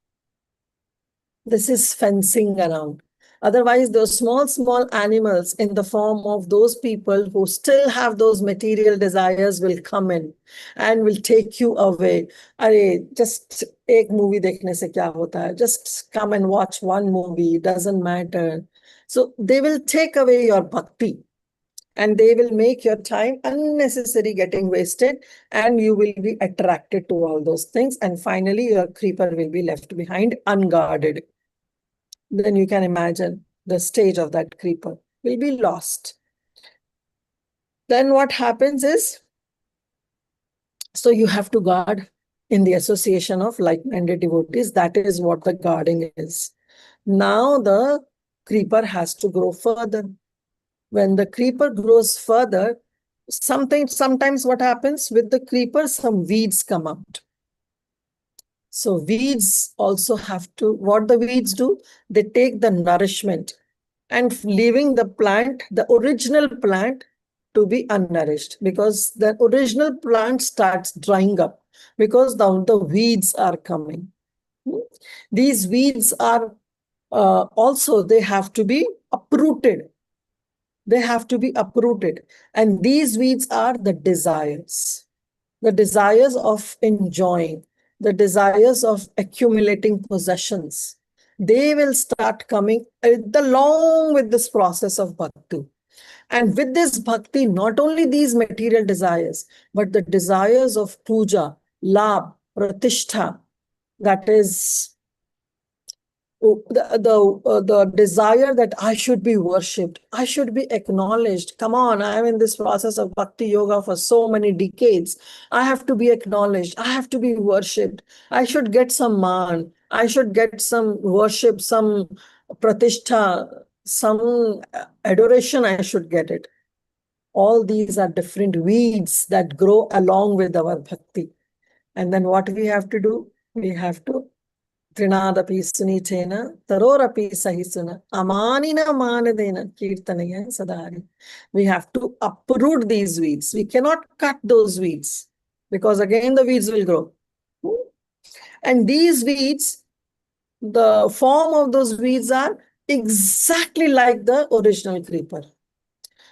This is fencing around. Otherwise, those small, small animals in the form of those people who still have those material desires will come in and will take you away. Arey, just ek movie dekhne se kya hota hai? Just come and watch one movie, it doesn't matter. So they will take away your bhakti and they will make your time unnecessary getting wasted, and you will be attracted to all those things. And finally, your creeper will be left behind unguarded. Then you can imagine the stage of that creeper will be lost. Then what happens is, so you have to guard in the association of like-minded devotees. That is what the guarding is. Now the creeper has to grow further. When the creeper grows further, sometimes what happens with the creeper, some weeds come out. So weeds also have to, what the weeds do, they take the nourishment and leaving the plant, the original plant, to be unnourished, because the original plant starts drying up because the weeds are coming. These weeds are also, they have to be uprooted. They have to be uprooted. And these weeds are the desires of enjoying, the desires of accumulating possessions. They will start coming along with this process of bhakti. And with this bhakti, not only these material desires, but the desires of puja, labh, pratishtha, that is the desire that I should be worshipped, I should be acknowledged. Come on, I am in this process of bhakti yoga for so many decades. I have to be acknowledged. I have to be worshipped. I should get some man. I should get some worship, some pratishtha, some adoration. I should get it. All these are different weeds that grow along with our bhakti. And then what we have to do? We have to Trinadapi sunitena, tarorapi sahisuna, amanina manadena, kirtanaya sadari. We have to uproot these weeds. We cannot cut those weeds because again the weeds will grow. And these weeds, the form of those weeds are exactly like the original creeper.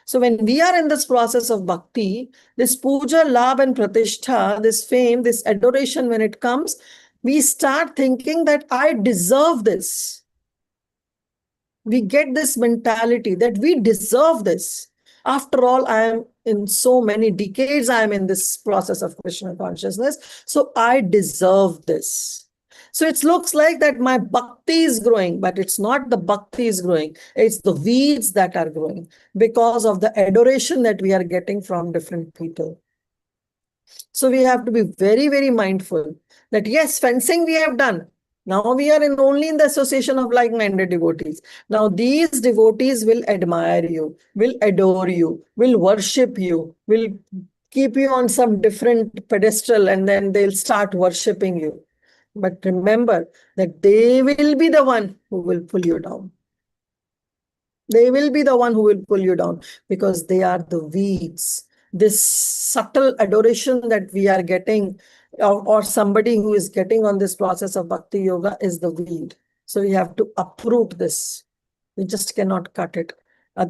So when we are in this process of bhakti, this puja, labh and pratishtha, this fame, this adoration, when it comes, we start thinking that I deserve this. We get this mentality that we deserve this. After all, I am in so many decades, I am in this process of Krishna consciousness. So I deserve this. So it looks like that my bhakti is growing, but it's not the bhakti is growing. It's the weeds that are growing because of the adoration that we are getting from different people. So we have to be very, very mindful that yes, fencing we have done. Now we are only in the association of like-minded devotees. Now these devotees will admire you, will adore you, will worship you, will keep you on some different pedestal, and then they'll start worshipping you. But remember that they will be the one who will pull you down. They will be the one who will pull you down because they are the weeds. This subtle adoration that we are getting, or somebody who is getting on this process of bhakti yoga, is the weed. So we have to uproot this. We just cannot cut it.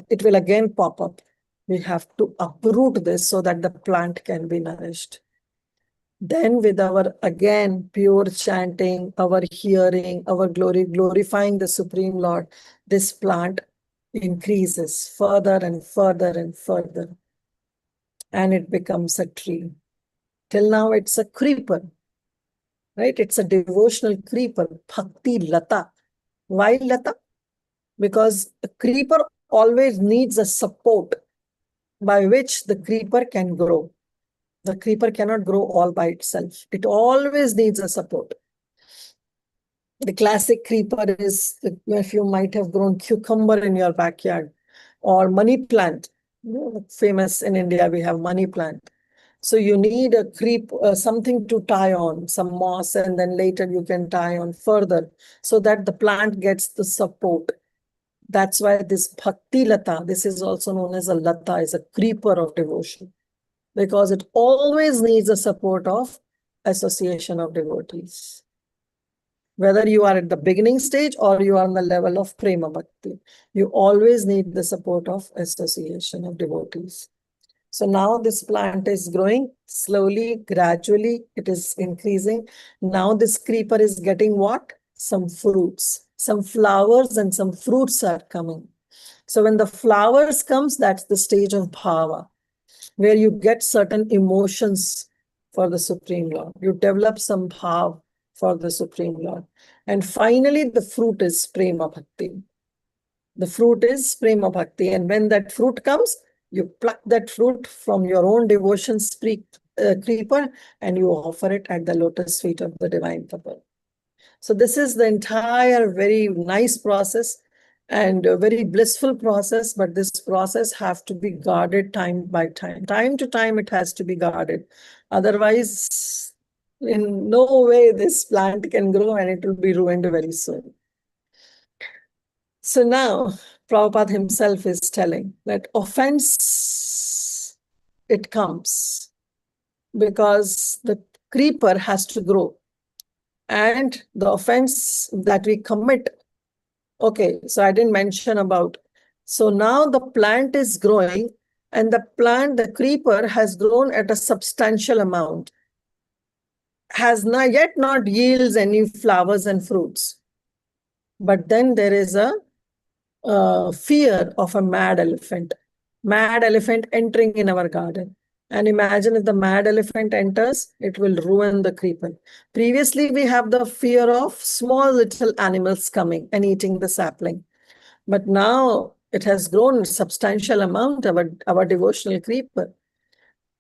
It will again pop up. We have to uproot this so that the plant can be nourished. Then with our, again, pure chanting, our hearing, our glorifying the Supreme Lord, this plant increases further and further and further. And it becomes a tree. Till now, it's a creeper, right? It's a devotional creeper, Bhakti Lata. Why Lata? Because a creeper always needs a support by which the creeper can grow. The creeper cannot grow all by itself. It always needs a support. The classic creeper is, if you might have grown cucumber in your backyard, or money plant. Famous in India, we have money plant. So you need a something to tie on, some moss, and then later you can tie on further so that the plant gets the support. That's why this Bhakti Lata, this is also known as a Lata, is a creeper of devotion, because it always needs the support of association of devotees. Whether you are at the beginning stage or you are on the level of Prema Bhakti, you always need the support of association of devotees. So now this plant is growing slowly, gradually, it is increasing. Now this creeper is getting what? Some fruits, some flowers and some fruits are coming. So when the flowers comes, that's the stage of bhava, where you get certain emotions for the Supreme Lord. You develop some bhav for the Supreme Lord. And finally, the fruit is Prema Bhakti. The fruit is Prema Bhakti. And when that fruit comes, you pluck that fruit from your own devotion creeper and you offer it at the lotus feet of the Divine Couple. So this is the entire very nice process and a very blissful process, but this process has to be guarded time by time. Time to time, it has to be guarded. Otherwise, in no way this plant can grow and it will be ruined very soon. So now, Prabhupada himself is telling that offense, it comes because the creeper has to grow. And the offense that we commit, okay, so I didn't mention about, so now the plant is growing and the creeper has grown at a substantial amount, has not yet not yields any flowers and fruits. But then there is a fear of a mad elephant entering in our garden. And imagine if the mad elephant enters, it will ruin the creeper. Previously, we have the fear of small little animals coming and eating the sapling. But now it has grown a substantial amount of our devotional creeper.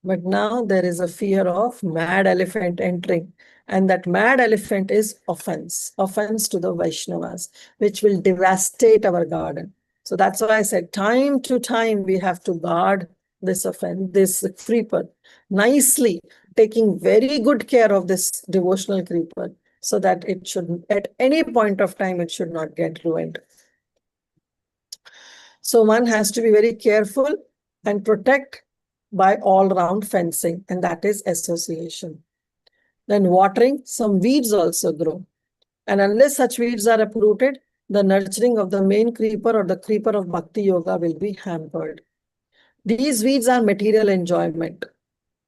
But now there is a fear of mad elephant entering. And that mad elephant is offense to the Vaishnavas, which will devastate our garden. So that's why I said time to time we have to guard this offense, this creeper, nicely, taking very good care of this devotional creeper so that it should, at any point of time, it should not get ruined. So one has to be very careful and protect by all-round fencing, and that is association. Then watering, some weeds also grow. And unless such weeds are uprooted, the nurturing of the main creeper or the creeper of Bhakti Yoga will be hampered. These weeds are material enjoyment,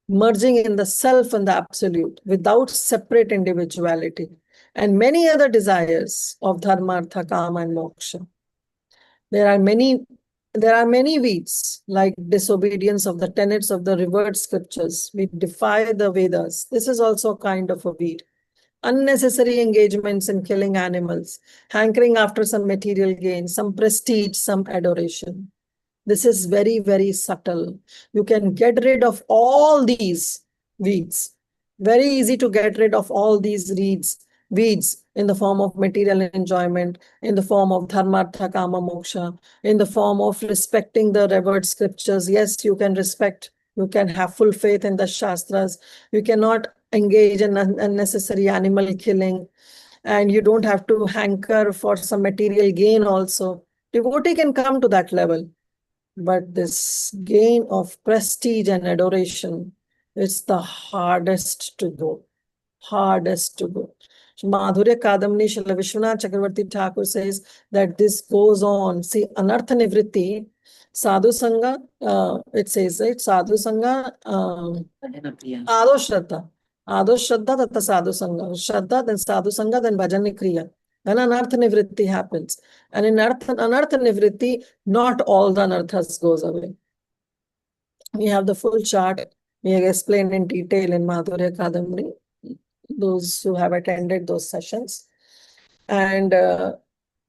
merging in the self and the absolute without separate individuality, and many other desires of dharma, artha, kama, and moksha. There are many weeds, like disobedience of the tenets of the revered scriptures. We defy the Vedas. This is also a kind of a weed. Unnecessary engagements in killing animals, hankering after some material gain, some prestige, some adoration. This is very, very subtle. You can get rid of all these weeds. Very easy to get rid of all these weeds in the form of material enjoyment, in the form of dharma, artha, kama, moksha, in the form of respecting the revered scriptures. Yes, you can respect, you can have full faith in the shastras. You cannot engage in unnecessary animal killing, and you don't have to hanker for some material gain also. Devotee can come to that level. But this gain of prestige and adoration is the hardest to go. Hardest to go. Madhurya Kadamini Srila Vishwanath Chakravarti Thakur says that this goes on. See, Anartha Nivritti, Sadhu Sangha, it says, right? Sadhu Sangha, Ado Shraddha. Ado Shraddha, Tata Sadhu Sangha. Shraddha, then Sadhu Sangha, then Bhajani Kriya. Then Anartha Nivritti happens. And in Anartha Nivritti, not all the anarthas goes away. We have the full chart. We have explained in detail in Madhurya Kadamini, those who have attended those sessions. And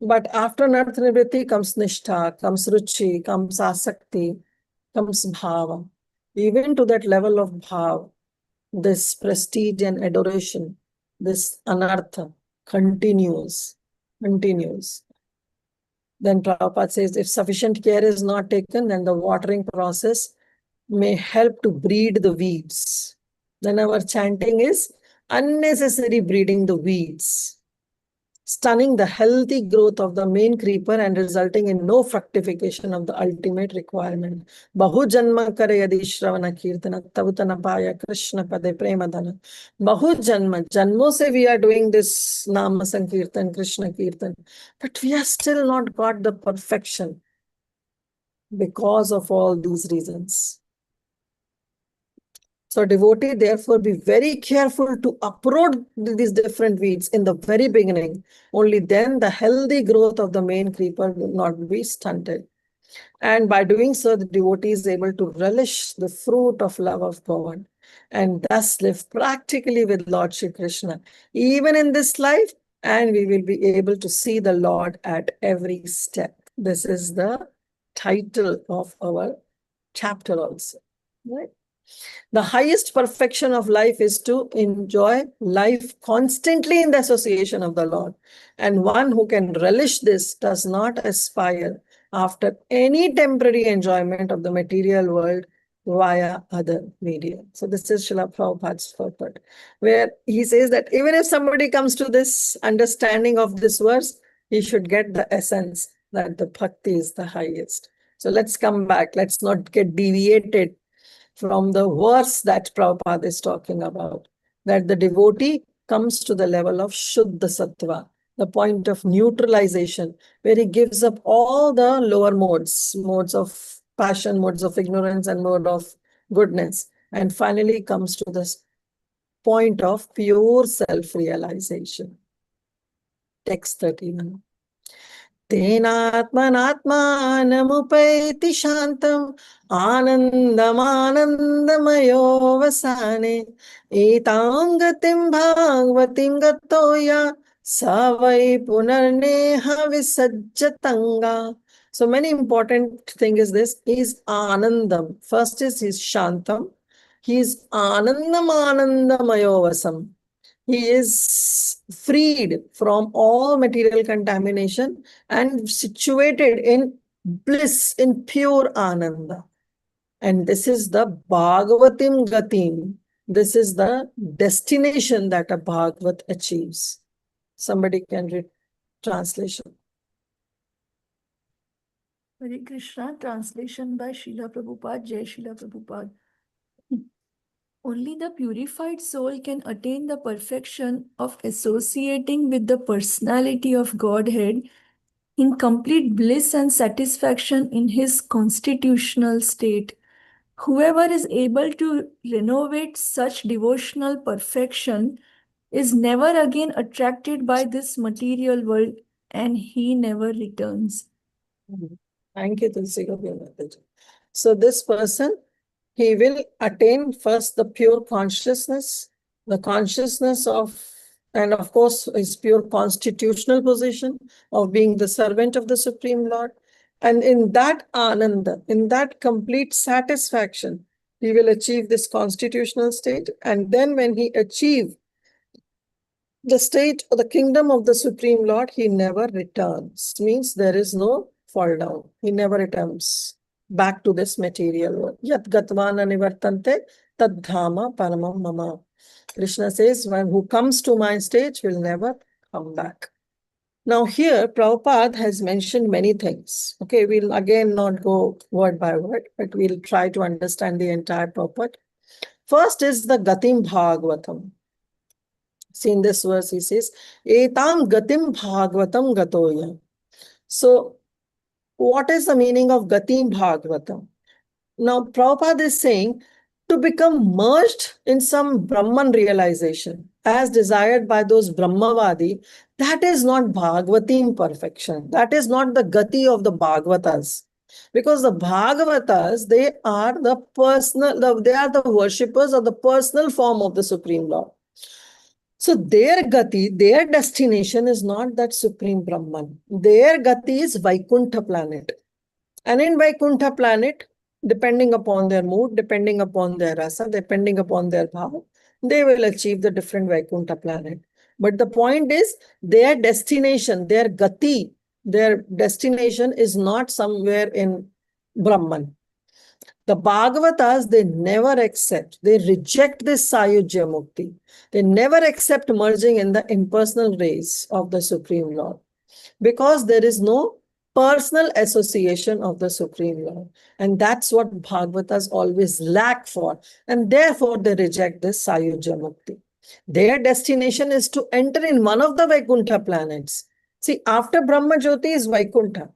but after Anartha Nivritti comes Nishtha, comes Ruchi, comes Asakti, comes Bhava. Even to that level of Bhav, this prestige and adoration, this anartha continues. Then Prabhupada says, if sufficient care is not taken, then the watering process may help to breed the weeds. Then our chanting is unnecessary breeding the weeds, stunning the healthy growth of the main creeper and resulting in no fructification of the ultimate requirement. Bahu janma kare yadi shravana kirtana tavutana paya Krishna pade premadana. Bahu janma, janmo se we are doing this Nama Sankirtan, Krishna Kirtan, but we have still not got the perfection because of all these reasons. So devotee, therefore, be very careful to uproot these different weeds in the very beginning. Only then the healthy growth of the main creeper will not be stunted. And by doing so, the devotee is able to relish the fruit of love of God and thus live practically with Lord Shri Krishna, even in this life, and we will be able to see the Lord at every step. This is the title of our chapter also, right? The highest perfection of life is to enjoy life constantly in the association of the Lord. And one who can relish this does not aspire after any temporary enjoyment of the material world via other media. So this is Srila Prabhupada's purport, where he says that even if somebody comes to this understanding of this verse, he should get the essence that the bhakti is the highest. So let's come back. Let's not get deviated from the verse that Prabhupada is talking about, that the devotee comes to the level of Shuddha Sattva, the point of neutralization, where he gives up all the lower modes of passion, modes of ignorance, and mode of goodness, and finally comes to this point of pure self-realization. Text 31. तेनात्मनात्मानमुपैति शान्तम् आनन्दमानन्दमयोऽवसाने एतां गतिं भागवतीं गतो या स वै पुनर्नेह विसज्जतङ्गा. So many important thing is this, is Anandam. First is his Shantam. He is Anandamayovasam. He is freed from all material contamination and situated in bliss, in pure Ananda. And this is the Bhagavatim Gatim. This is the destination that a Bhagavat achieves. Somebody can read translation. Hare Krishna, translation by Srila Prabhupada, Jai Srila Prabhupada. Only the purified soul can attain the perfection of associating with the personality of Godhead in complete bliss and satisfaction in his constitutional state. Whoever is able to renovate such devotional perfection is never again attracted by this material world, and he never returns. Thank you, Tulsi Gopi Mataji. So this person, he will attain first the pure consciousness, the consciousness of, and of course, his pure constitutional position of being the servant of the Supreme Lord. And in that ananda, in that complete satisfaction, he will achieve this constitutional state. And then when he achieves the state or the kingdom of the Supreme Lord, he never returns. Means there is no fall down. He never returns back to this material world. Yat gatvana nivartante Tadhama paramam mama. Krishna says, one who comes to my stage will never come back. Now here, Prabhupada has mentioned many things. Okay, we'll again not go word by word, but we'll try to understand the entire purport. First is the Gatim Bhagavatam. See, in this verse, he says, Etam Gatim Bhagavatam Gatoya. So, what is the meaning of Gatim Bhagavatam? Now, Prabhupada is saying to become merged in some Brahman realization as desired by those Brahmavadi, that is not Bhagavatim perfection. That is not the Gati of the Bhagavatas. Because the Bhagavatas, they are the they are the worshippers of the personal form of the Supreme Lord. So their Gati, their destination is not that Supreme Brahman. Their Gati is Vaikuntha planet. And in Vaikuntha planet, depending upon their mood, depending upon their rasa, depending upon their bhava, they will achieve the different Vaikuntha planet. But the point is, their destination, their Gati, their destination is not somewhere in Brahman. The Bhagavatas, they never accept, they reject this Sayujya Mukti. They never accept merging in the impersonal rays of the Supreme Lord, because there is no personal association of the Supreme Lord. And that's what Bhagavatas always lack for. And therefore, they reject this Sayujya Mukti. Their destination is to enter in one of the Vaikuntha planets. See, after Brahma Jyoti is Vaikuntha.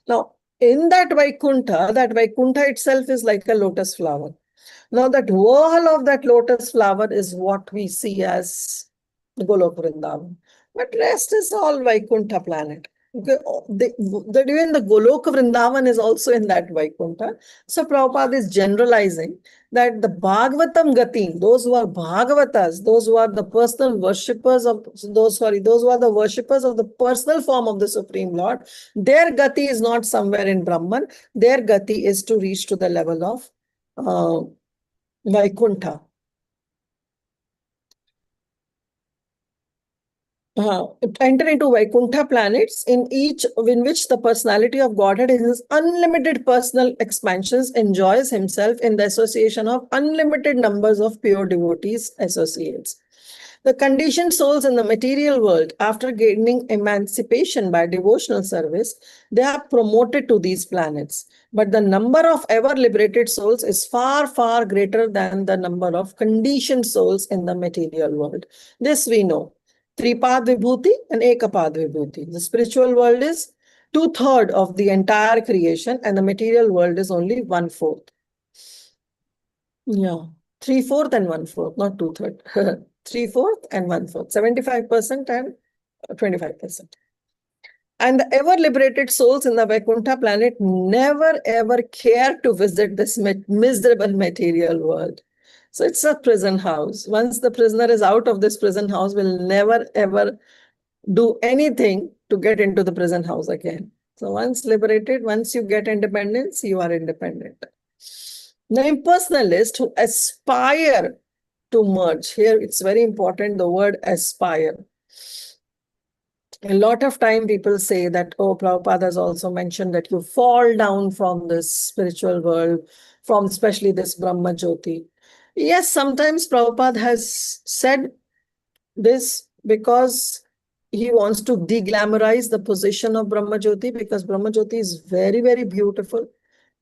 Now, in that Vaikuntha itself is like a lotus flower. Now, that whirl of that lotus flower is what we see as Golok Vrindavan. But rest is all Vaikuntha planet. Okay? Even the Golok Vrindavan is also in that Vaikuntha. So Prabhupada is generalizing that the Bhagavatam Gati, those who are Bhagavatas, those who are the personal worshippers of those who are the worshippers of the personal form of the Supreme Lord, their Gati is not somewhere in Brahman. Their Gati is to reach to the level of Vaikuntha. Enter into Vaikuntha planets in which the personality of Godhead in his unlimited personal expansions enjoys himself in the association of unlimited numbers of pure devotees associates. The conditioned souls in the material world, after gaining emancipation by devotional service, they are promoted to these planets. But the number of ever liberated souls is far, far greater than the number of conditioned souls in the material world. This we know. Tripad Vibhuti and Ekapad Vibhuti. The spiritual world is 2/3 of the entire creation, and the material world is only 1/4. Yeah, 3/4 and 1/4, not 2/3. 3/4 and 1/4, 75% and 25%. And the ever liberated souls in the Vaikuntha planet never ever care to visit this miserable material world. So it's a prison house. Once the prisoner is out of this prison house, will never ever do anything to get into the prison house again. So once liberated, once you get independence, you are independent. The impersonalists who aspire to merge, here it's very important, the word aspire. A lot of time people say that, oh, Prabhupada has also mentioned that you fall down from this spiritual world, from especially this Brahma Jyoti. Yes, sometimes Prabhupada has said this because he wants to de-glamorize the position of Brahma Jyoti, because Brahma Jyoti is very, very beautiful.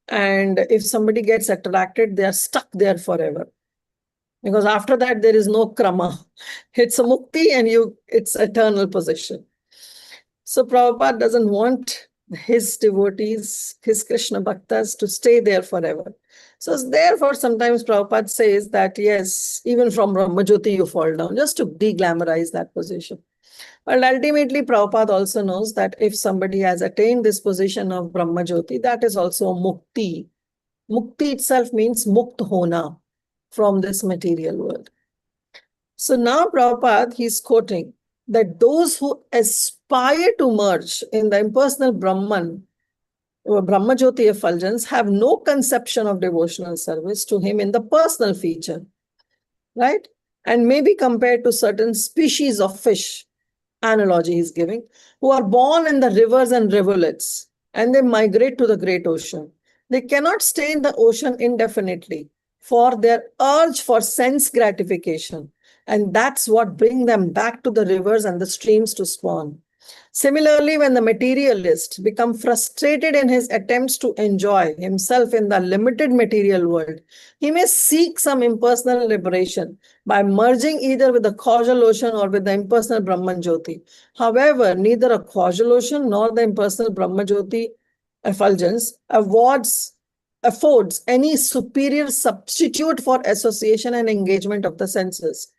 And if somebody gets attracted, they are stuck there forever. Because after that, there is no krama. It's a mukti and it's eternal position. So Prabhupada doesn't want his devotees, his Krishna bhaktas, to stay there forever. So therefore, sometimes Prabhupada says that, yes, even from Brahma Jyoti you fall down, just to de-glamorize that position. But ultimately, Prabhupada also knows that if somebody has attained this position of Brahma Jyoti, that is also mukti. Mukti itself means mukt hona from this material world. So now Prabhupada, he's quoting that those who aspire to merge in the impersonal Brahman, or Brahma Jyoti effulgence, have no conception of devotional service to him in the personal feature, right? And may be compared to certain species of fish, analogy he's giving, who are born in the rivers and rivulets, and they migrate to the great ocean. They cannot stay in the ocean indefinitely. for their urge for sense gratification. And that's what brings them back to the rivers and the streams to spawn. Similarly, when the materialist becomes frustrated in his attempts to enjoy himself in the limited material world, he may seek some impersonal liberation by merging either with the causal ocean or with the impersonal Brahman Jyoti. However, neither a causal ocean nor the impersonal Brahman Jyoti effulgence affords any superior substitute for association and engagement of the senses.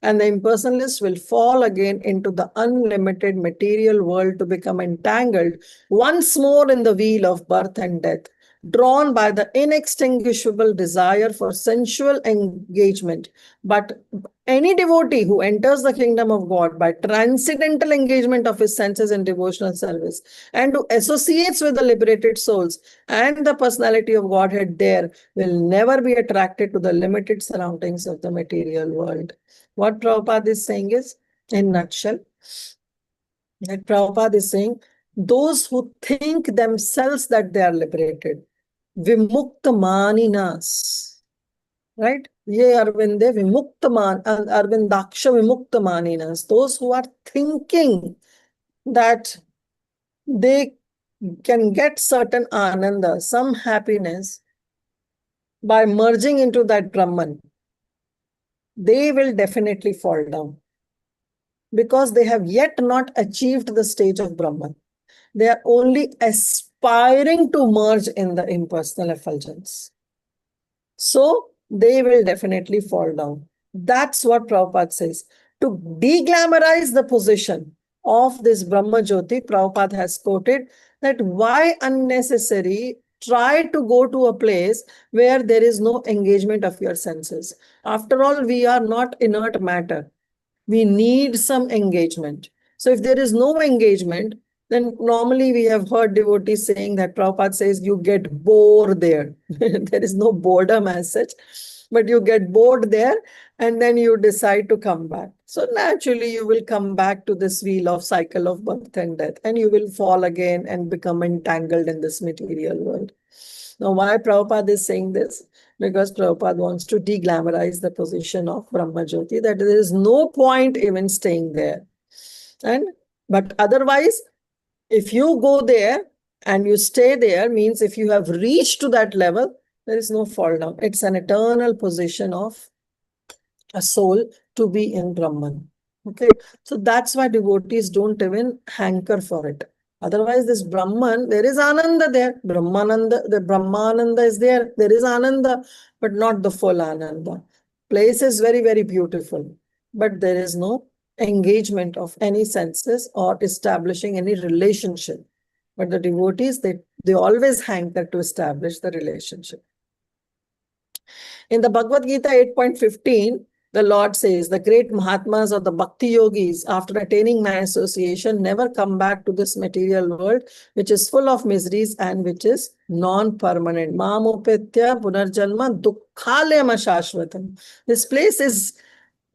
And the impersonalist will fall again into the unlimited material world to become entangled once more in the wheel of birth and death, drawn by the inextinguishable desire for sensual engagement. But any devotee who enters the kingdom of God by transcendental engagement of his senses in devotional service and who associates with the liberated souls and the personality of Godhead there will never be attracted to the limited surroundings of the material world. What Prabhupada is saying is, in nutshell, that Prabhupada is saying, those who think themselves that they are liberated, vimukta maninas, right? Ye Arvinde vimukta man, Arvindaksha vimukta maninas, those who are thinking that they can get certain ananda, some happiness by merging into that Brahman, they will definitely fall down because they have yet not achieved the stage of Brahman. They are only aspiring to merge in the impersonal effulgence. So they will definitely fall down. That's what Prabhupada says. To de-glamorize the position of this Brahma Jyoti, Prabhupada has quoted that why unnecessary try to go to a place where there is no engagement of your senses. After all, we are not inert matter. We need some engagement. So if there is no engagement, then normally we have heard devotees saying that Prabhupada says you get bored there. There is no boredom as such, but you get bored there and then you decide to come back. So naturally you will come back to this wheel of cycle of birth and death, and you will fall again and become entangled in this material world. Now, why Prabhupada is saying this? Because Prabhupada wants to de-glamorize the position of Brahma Jyoti, that there is no point even staying there. But otherwise, if you go there and you stay there, means if you have reached to that level, there is no fall down. It's an eternal position of a soul to be in Brahman. Okay, so that's why devotees don't even hanker for it. Otherwise, this Brahman, there is Ananda there. Brahmananda, the Brahmananda is there. There is Ananda, but not the full Ananda. Place is very, very beautiful, but there is no engagement of any senses or establishing any relationship. But the devotees, they always hanker to establish the relationship. In the Bhagavad Gita 8.15, the Lord says, the great Mahatmas or the Bhakti yogis, after attaining my association, never come back to this material world, which is full of miseries and which is non-permanent. Mamopetya punarjanma dukkhalayam ashashvatam. This place is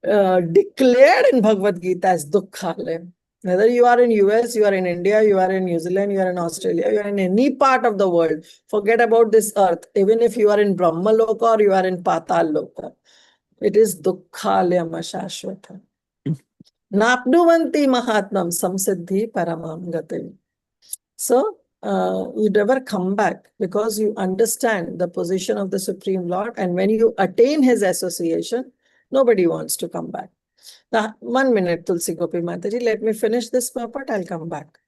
declared in Bhagavad Gita as dukkhalayam. Whether you are in US, you are in India, you are in New Zealand, you are in Australia, you are in any part of the world, forget about this earth. Even if you are in Brahma Loka or you are in Patal Loka, it is dukkhalayam ashashvatam. Napnuvanti mahatmam samsiddhi paramam gatim. So, you never come back because you understand the position of the Supreme Lord, and when you attain his association, nobody wants to come back. Now, 1 minute, Tulsi Gopi Mataji, let me finish this purport, I'll come back.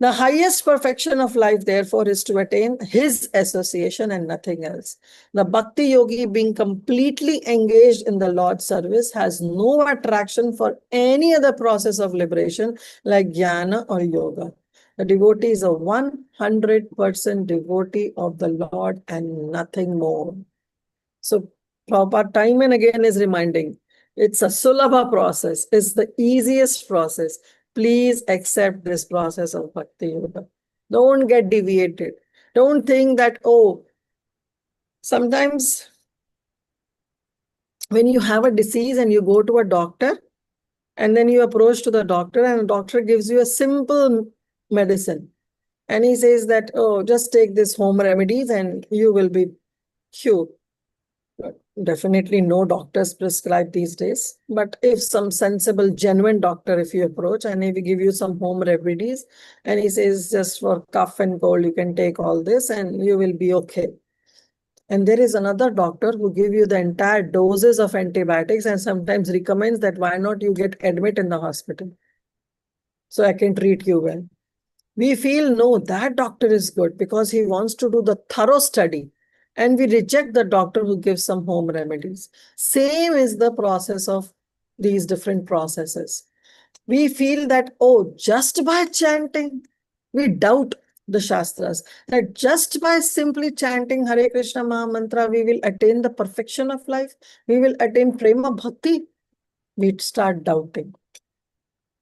The highest perfection of life, therefore, is to attain his association and nothing else. The Bhakti yogi, being completely engaged in the Lord's service, has no attraction for any other process of liberation like jnana or yoga. The devotee is a 100% devotee of the Lord and nothing more. So Prabhupada time and again is reminding, it's a sulabha process. It's the easiest process. Please accept this process of Bhakti Yoga. Don't get deviated. Don't think that, oh, sometimes when you have a disease and you go to a doctor and then you approach to the doctor and the doctor gives you a simple medicine. And he says that, oh, just take this home remedies and you will be cured. Definitely no doctors prescribe these days. But if some sensible, genuine doctor, if you approach and if he give you some home remedies and he says just for cough and cold, you can take all this and you will be okay. And there is another doctor who give you the entire doses of antibiotics and sometimes recommends that why not you get admit in the hospital so I can treat you well. We feel no, that doctor is good because he wants to do the thorough study. And we reject the doctor who gives some home remedies. Same is the process of these different processes. We feel that, oh, just by chanting, we doubt the Shastras, that just by simply chanting Hare Krishna Maha Mantra, we will attain the perfection of life. We will attain Prema Bhakti. We start doubting.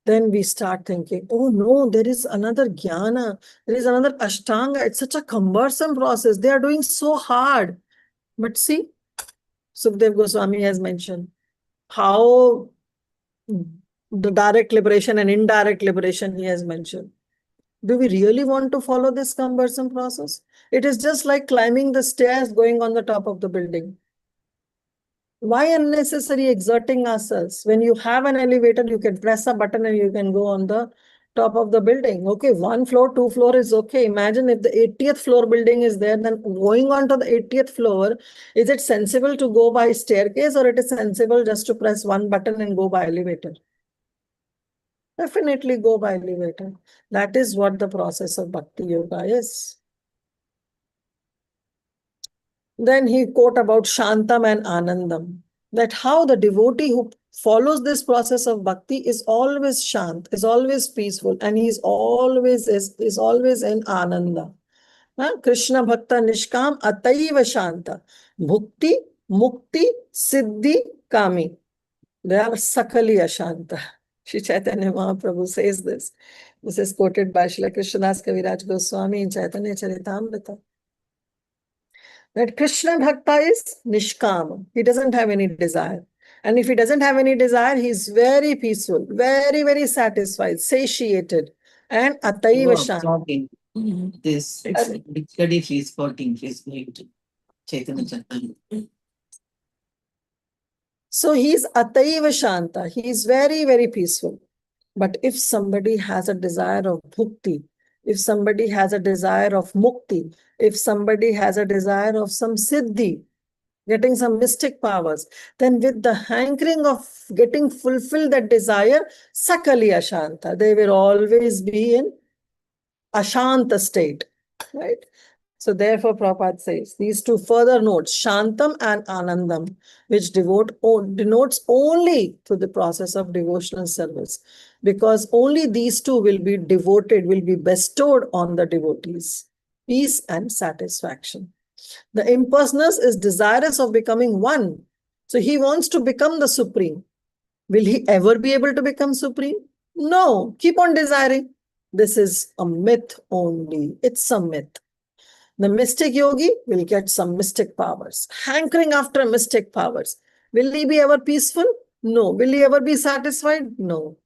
Then we start thinking, oh no, there is another jnana, there is another ashtanga. It's such a cumbersome process. They are doing so hard. But see, Sukhdev Goswami has mentioned how the direct liberation and indirect liberation he has mentioned. Do we really want to follow this cumbersome process? It is just like climbing the stairs going on the top of the building. Why unnecessary exerting ourselves? When you have an elevator, you can press a button and you can go on the top of the building. Okay, 1 floor, 2 floor is okay. Imagine if the 80th floor building is there, then going on to the 80th floor, is it sensible to go by staircase or it is sensible just to press one button and go by elevator? Definitely go by elevator. That is what the process of Bhakti Yoga is. Then he quote about Shantam and Anandam, that how the devotee who follows this process of bhakti is always shant, is always peaceful, and he is always in Ananda. Krishna Bhakta Nishkam Ataiva Shanta. Bhukti, Mukti, Siddhi, Kami. They are Sakali Ashanta. Shri Chaitanya Mahaprabhu says this. This is quoted by Srila Krishnadas Kaviraj Goswami in Chaitanya Charitamrita. That Krishna Bhakta is Nishkam. He doesn't have any desire. And if he doesn't have any desire, he's very peaceful, very, very satisfied, satiated, and Ataiva Shanta. This study fees 14 fees going to Chaitanya Chaitanya. So he's Ataiva Shanta. He is very, very peaceful. But if somebody has a desire of bhukti, if somebody has a desire of mukti, if somebody has a desire of some siddhi, getting some mystic powers, then with the hankering of getting fulfilled that desire, sakali ashanta, they will always be in ashanta state, right? So therefore Prabhupada says these two further notes, Shantam and Anandam, which denotes only to the process of devotional service, because only these two will be devoted, will be bestowed on the devotees, peace and satisfaction. The impersonal is desirous of becoming one. So he wants to become the supreme. Will he ever be able to become supreme? No, keep on desiring. This is a myth only. It's a myth. The mystic yogi will get some mystic powers, hankering after mystic powers. Will he be ever peaceful? No. Will he ever be satisfied? No.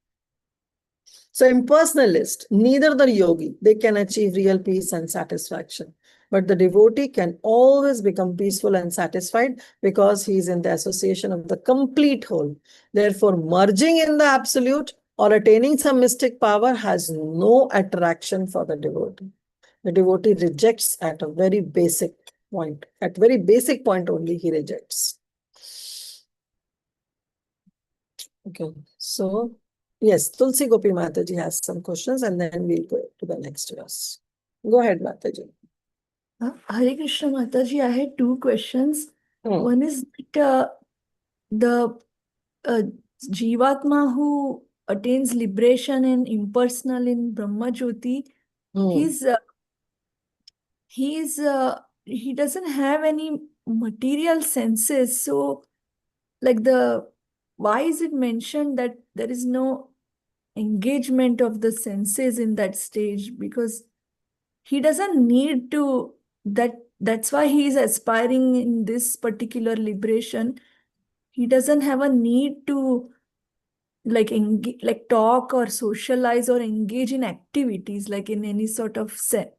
So impersonalist, neither the yogi, they can achieve real peace and satisfaction. But the devotee can always become peaceful and satisfied because he is in the association of the complete whole. Therefore, merging in the absolute or attaining some mystic power has no attraction for the devotee. The devotee rejects at a very basic point. At very basic point only he rejects. Okay, so yes, Tulsi Gopi Mataji has some questions and then we'll go to the next verse. Go ahead, Mataji. Hare Krishna Mataji, I had two questions. One is that, the Jivatma who attains liberation and impersonal in Brahma Jyoti, he doesn't have any material senses. So, like why is it mentioned that there is no engagement of the senses in that stage? Because he doesn't need to, that's why he is aspiring in this particular liberation. He doesn't have a need to like talk or socialize or engage in activities like in any sort of set.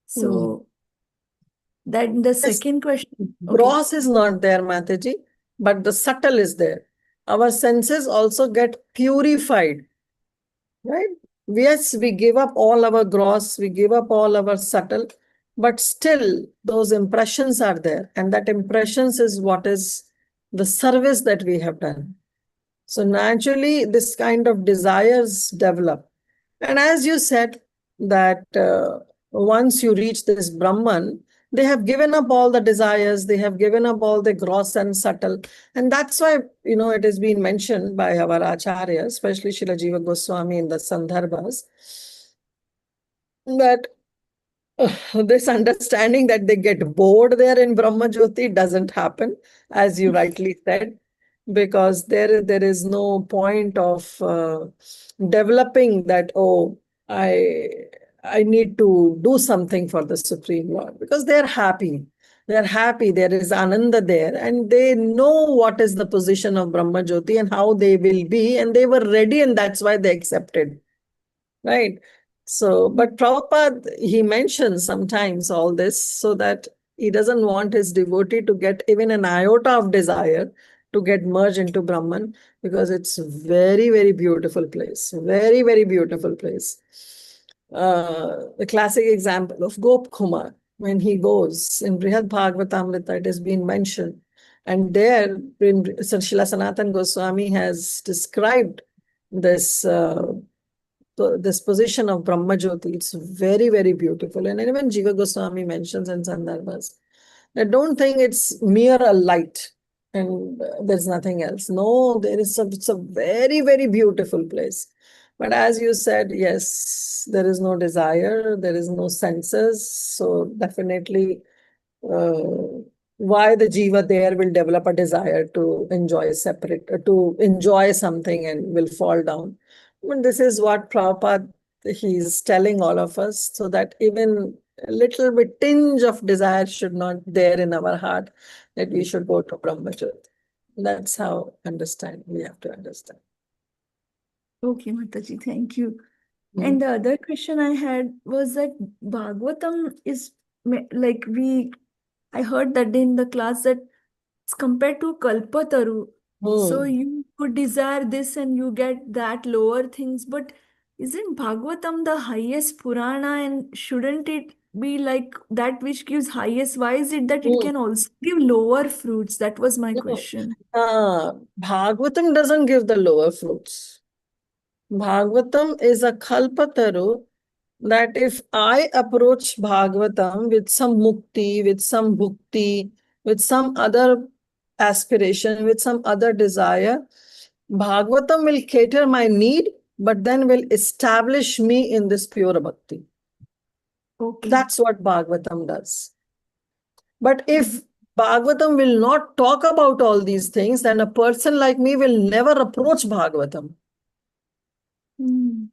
So That the Yes. second question. Okay. Gross is not there, Mataji, but the subtle is there. Our senses also get purified, right? Yes, we give up all our gross, we give up all our subtle, but still those impressions are there. And that impressions is what is the service that we have done. So naturally, this kind of desires develop. And as you said, that once you reach this Brahman, they have given up all the desires, they have given up all the gross and subtle. And that's why, it has been mentioned by our acharyas, especially Srila Jiva Goswami in the Sandarbhas, that this understanding that they get bored there in Brahma Jyoti doesn't happen, as you rightly said, because there is no point of developing that, oh, I need to do something for the Supreme Lord, because they're happy. They're happy. There is Ananda there, and they know what is the position of Brahma Jyoti and how they will be, and they were ready, and that's why they accepted. Right. So, but Prabhupada, he mentions sometimes all this so that he doesn't want his devotee to get even an iota of desire to get merged into Brahman, because it's very, very beautiful place. Very, very beautiful place. The classic example of Gop Kumar, when he goes in Brihad Bhagavatamrita, it has been mentioned. And there, Srila Sanatana Goswami has described this this position of Brahma Jyoti. It's very, very beautiful. And even Jiva Goswami mentions in Sandarbhas. I don't think it's mere a light and there's nothing else. No, it's a very, very beautiful place. But as you said, yes, there is no desire, there is no senses. So definitely, why the jiva there will develop a desire to enjoy to enjoy something and will fall down. And this is what Prabhupada, he's telling all of us, so that even a little bit tinge of desire should not there in our heart, that we should go to Brahmajyoti. That's how we have to understand. Okay, Mataji, thank you. And the other question I had was that Bhagavatam is like I heard that in the class that it's compared to Kalpataru. So you could desire this and you get that lower things, but isn't Bhagavatam the highest Purana, and shouldn't it be like that which gives highest? Why is it that it can also give lower fruits? That was my question. Bhagavatam doesn't give the lower fruits. Bhagavatam is a Kalpataru, that if I approach Bhagavatam with some mukti, with some bhukti, with some other aspiration, with some other desire, Bhagavatam will cater my need, but then will establish me in this pure bhakti. Okay. That's what Bhagavatam does. But if Bhagavatam will not talk about all these things, then a person like me will never approach Bhagavatam. You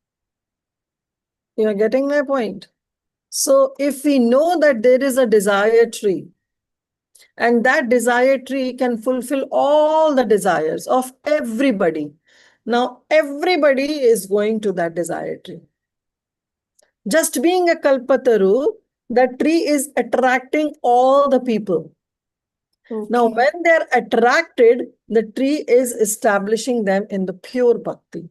are getting my point? So if we know that there is a desire tree, and that desire tree can fulfill all the desires of everybody. Now, everybody is going to that desire tree. Just being a Kalpataru, that tree is attracting all the people. Okay. Now, when they're attracted, the tree is establishing them in the pure bhakti.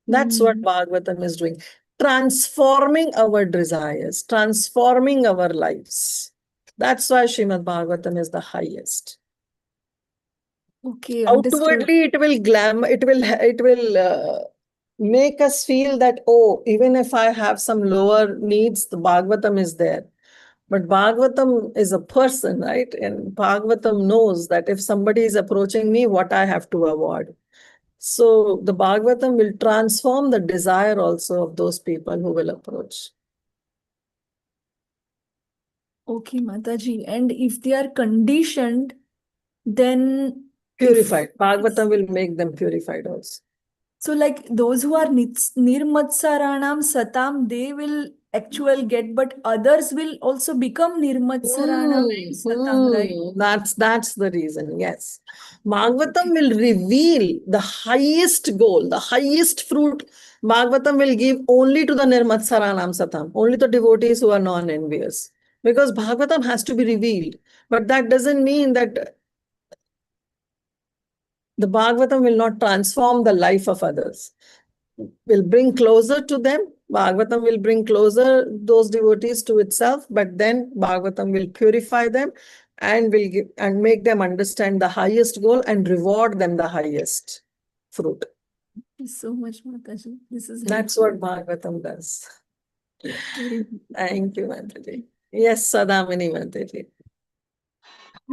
That's what Bhagavatam is doing. Transforming our desires, transforming our lives. That's why Srimad Bhagavatam is the highest. Okay, understood. Outwardly, it will make us feel that, oh, even if I have some lower needs, the Bhagavatam is there. But Bhagavatam is a person, right? And Bhagavatam knows that if somebody is approaching me, what I have to avoid. So the Bhagavatam will transform the desire also of those people who will approach. Okay, Mataji. And if they are conditioned, then Purified. Bhagavatam will make them purified also. So like those who are nirmatsaranam satam, they will actually get, but others will also become nirmatsaranam and satam, right? That's the reason, yes. Bhagavatam will reveal the highest goal, the highest fruit. Bhagavatam will give only to the nirmatsaranam satam, only the devotees who are non-envious. because Bhagavatam has to be revealed. But that doesn't mean that the Bhagavatam will not transform the life of others. Will bring closer to them. Bhagavatam will bring closer those devotees to itself, but then Bhagavatam will purify them and will give and make them understand the highest goal and reward them the highest fruit. Thank you so much, Mataji. This is That's helpful. what Bhagavatam does. Very Thank you, Mataji. Yes, Sadamini Mataji.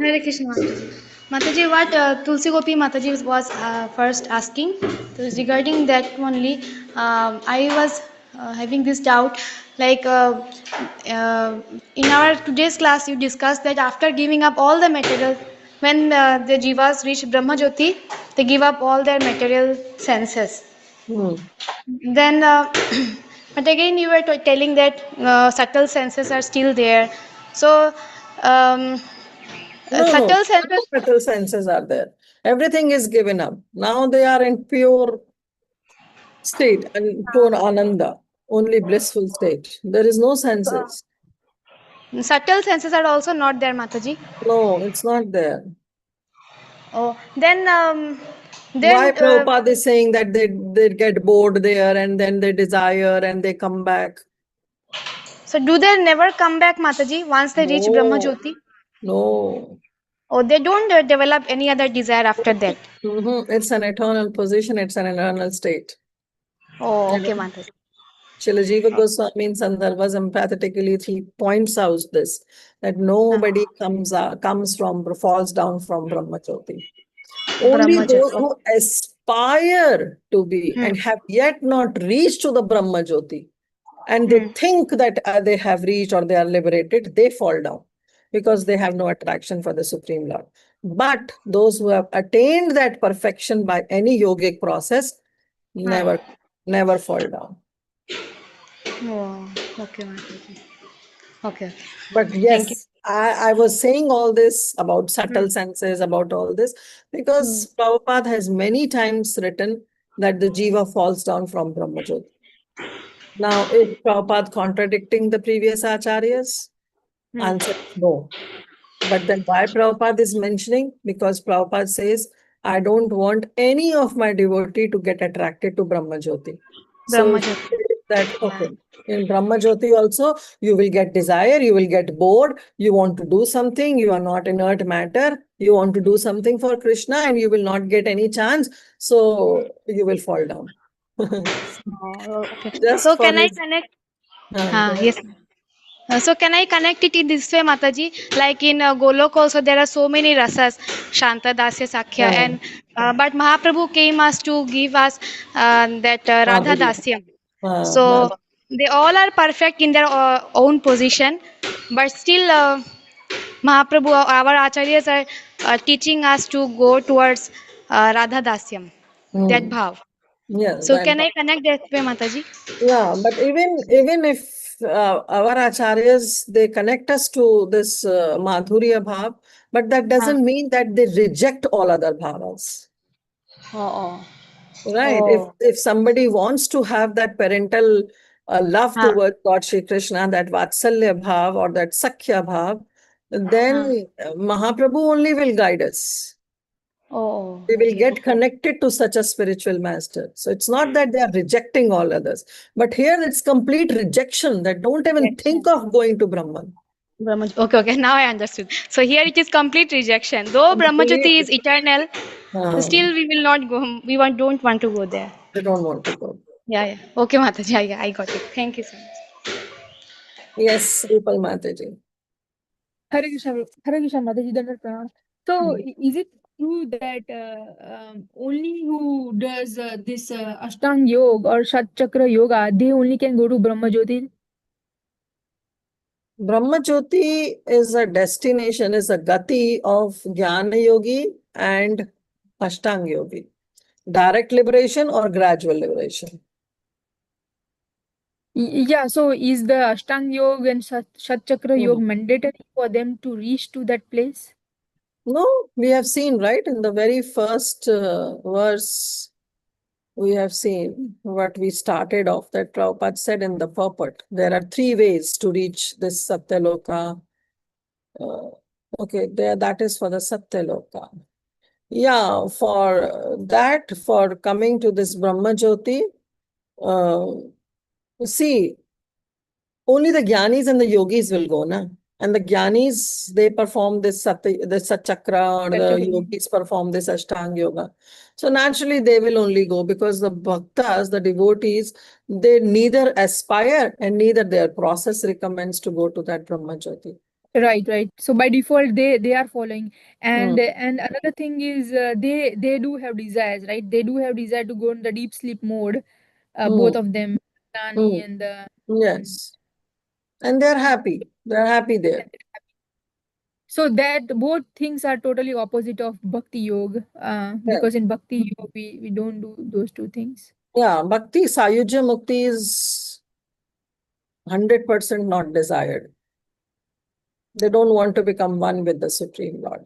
Hare Krishna Mataji. Mataji, what Tulsi Gopi Mataji was first asking, so regarding that only, I was having this doubt. Like in our today's class, you discussed that after giving up all the material, when the jivas reach Brahma Jyoti, they give up all their material senses. Then, but again, you were telling that subtle senses are still there. So, No, subtle senses. subtle senses are there. Everything is given up. Now they are in pure state and pure ananda, only blissful state. There is no senses. Subtle senses are also not there, Mataji. No, it's not there. Oh, then Why Prabhupada is saying that they get bored there and then they desire and they come back? so do they never come back, Mataji, once they reach Brahma No, Jyoti? no. Or they don't develop any other desire after that? It's an eternal position, it's an eternal state. Oh, okay, Mataji. Shilajiva Goswami in Sandarbhas emphatically he points out this, that nobody falls down from Brahmajyoti. Only Brahma those Jyoti. who aspire to be and have yet not reached to the Brahmajyoti, and they think that they have reached or they are liberated, they fall down because they have no attraction for the Supreme Lord. But those who have attained that perfection by any yogic process never fall down. Oh, okay, Mataji. Okay. But Thank you. yes, I was saying all this about subtle senses, about all this, because Prabhupada has many times written that the jiva falls down from Brahmajyoti. Now, is Prabhupada contradicting the previous acharyas? Answer is no. But then why Prabhupada is mentioning? Because Prabhupada says, I don't want any of my devotee to get attracted to Brahmajyoti. So Brahma Jyoti. that, okay, in Brahmajyoti also, you will get desire, you will get bored, you want to do something, you are not inert matter, you want to do something for Krishna and you will not get any chance, so you will fall down. Oh, okay. Just So for can I his... connect? go ahead. Yes. So can I connect it in this way, Mataji? Like in Golok also, there are so many rasas, Shanta, Dasya, Sakhya, and but Mahaprabhu came us to give us that Radha Madhurya. Dasya. Madhurya. So they all are perfect in their own position, but still Mahaprabhu, our acharyas are teaching us to go towards Radha Dasyam, that bhav. Yeah, So can I connect that way, Mataji? yeah, but even if our acharyas, they connect us to this Madhurya bhav, but that doesn't mean that they reject all other bhavas. Oh, Right. If somebody wants to have that parental love towards God Shri Krishna, that Vatsalya bhav or that Sakhya bhav, then Mahaprabhu only will guide us. oh, We will get connected to such a spiritual master. So it's not that they are rejecting all others, but here it's complete rejection, that don't even think of going to Brahman. Okay. Now I understood. So here it is complete rejection. Though Brahmajyoti is eternal, still we will not go. Don't want to go there. They don't want to go. Yeah. Okay, Mataji. Yeah, I got it. Thank you so much. Yes, Rupal Mataji. Hare Krishna, Mataji, Dandavat Pranam. So, is it true that only who does this Ashtang Yoga or Shat Chakra Yoga, they only can go to Brahma Jyoti? Brahmajyoti is a destination, is a gati of Jnana Yogi and Ashtang Yogi. Direct liberation or gradual liberation. Yeah, so is the Ashtang Yoga and Shat Chakra Yoga mandatory for them to reach to that place? No, we have seen, right, in the very first verse, we have seen what we started off, that Prabhupada said in the purport. There are 3 ways to reach this Satyaloka. Okay, there, that is for the Satyaloka. Yeah, for that, for coming to this Brahma Jyoti, see, only the Gyanis and the Yogis will go, na? And the Gyanis, they perform this Satchakra, or the Yogis perform this Ashtanga Yoga. So naturally, they will only go, because the Bhaktas, the devotees, they neither aspire and neither their process recommends to go to that Brahma Jyoti. Right. So by default, they are following, and another thing is they do have desires, right? They do have desire to go in the deep sleep mode. Both of them, Rani and Yes, and they're happy. They're happy there. So that both things are totally opposite of Bhakti Yoga, because in Bhakti Yoga we don't do those 2 things. Yeah, Bhakti Sayujya Mukti is 100% not desired. They don't want to become one with the Supreme Lord.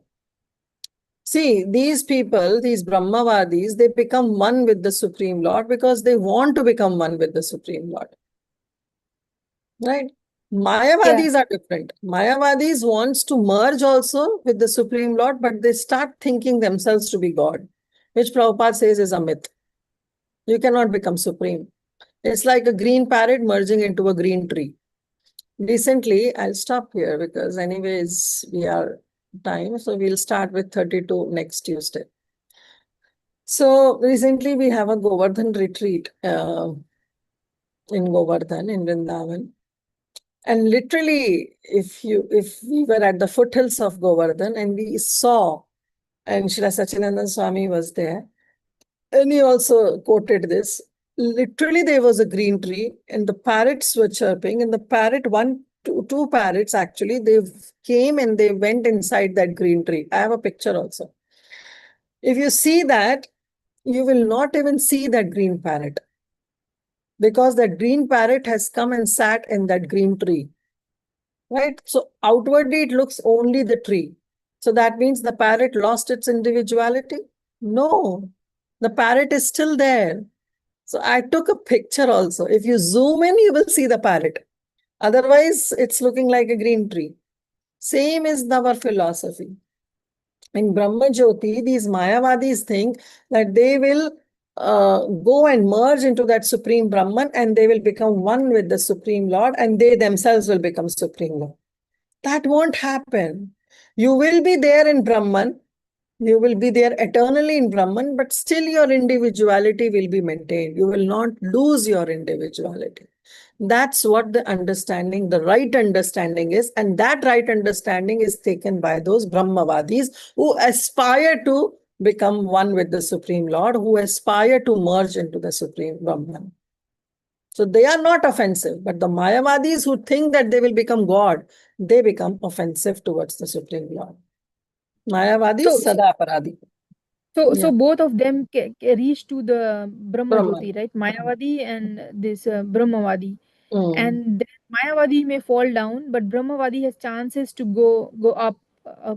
See, these people, these Brahmavadis, they become one with the Supreme Lord because they want to become one with the Supreme Lord. Right? Mayavadis are different. Mayavadis wants to merge also with the Supreme Lord, but they start thinking themselves to be God, which Prabhupada says is a myth. You cannot become supreme. It's like a green parrot merging into a green tree. Recently, I'll stop here because anyways, we are time. So we'll start with 32 next Tuesday. So recently we have a Govardhan retreat in Govardhan, in Vrindavan. And literally, if we were at the foothills of Govardhan and we saw, and Srila Sachidananda Swami was there, and he also quoted this, literally there was a green tree and the parrots were chirping, and the parrot, two parrots actually, they came and they went inside that green tree. I have a picture also. If you see that, you will not even see that green parrot, because that green parrot has come and sat in that green tree. Right? So outwardly it looks only the tree. So that means the parrot lost its individuality? No, the parrot is still there. So I took a picture also. If you zoom in, you will see the parrot. Otherwise, it's looking like a green tree. Same is our philosophy. In Brahma Jyoti, these Mayavadis think that they will go and merge into that Supreme Brahman and they will become one with the Supreme Lord and they themselves will become Supreme Lord. That won't happen. You will be there in Brahman. You will be there eternally in Brahman, but still your individuality will be maintained. You will not lose your individuality. That's what the understanding, the right understanding is. And that right understanding is taken by those Brahmavadis who aspire to become one with the Supreme Lord, who aspire to merge into the Supreme Brahman. So they are not offensive, but the Mayavadis who think that they will become God, they become offensive towards the Supreme Lord. Mayavadi, Sada Aparadi. So both of them reach to the Brahma Brahman. Jyoti, right? Mayavadi and this Brahmavadi. Mm. And then Mayavadi may fall down, but Brahmavadi has chances to go up.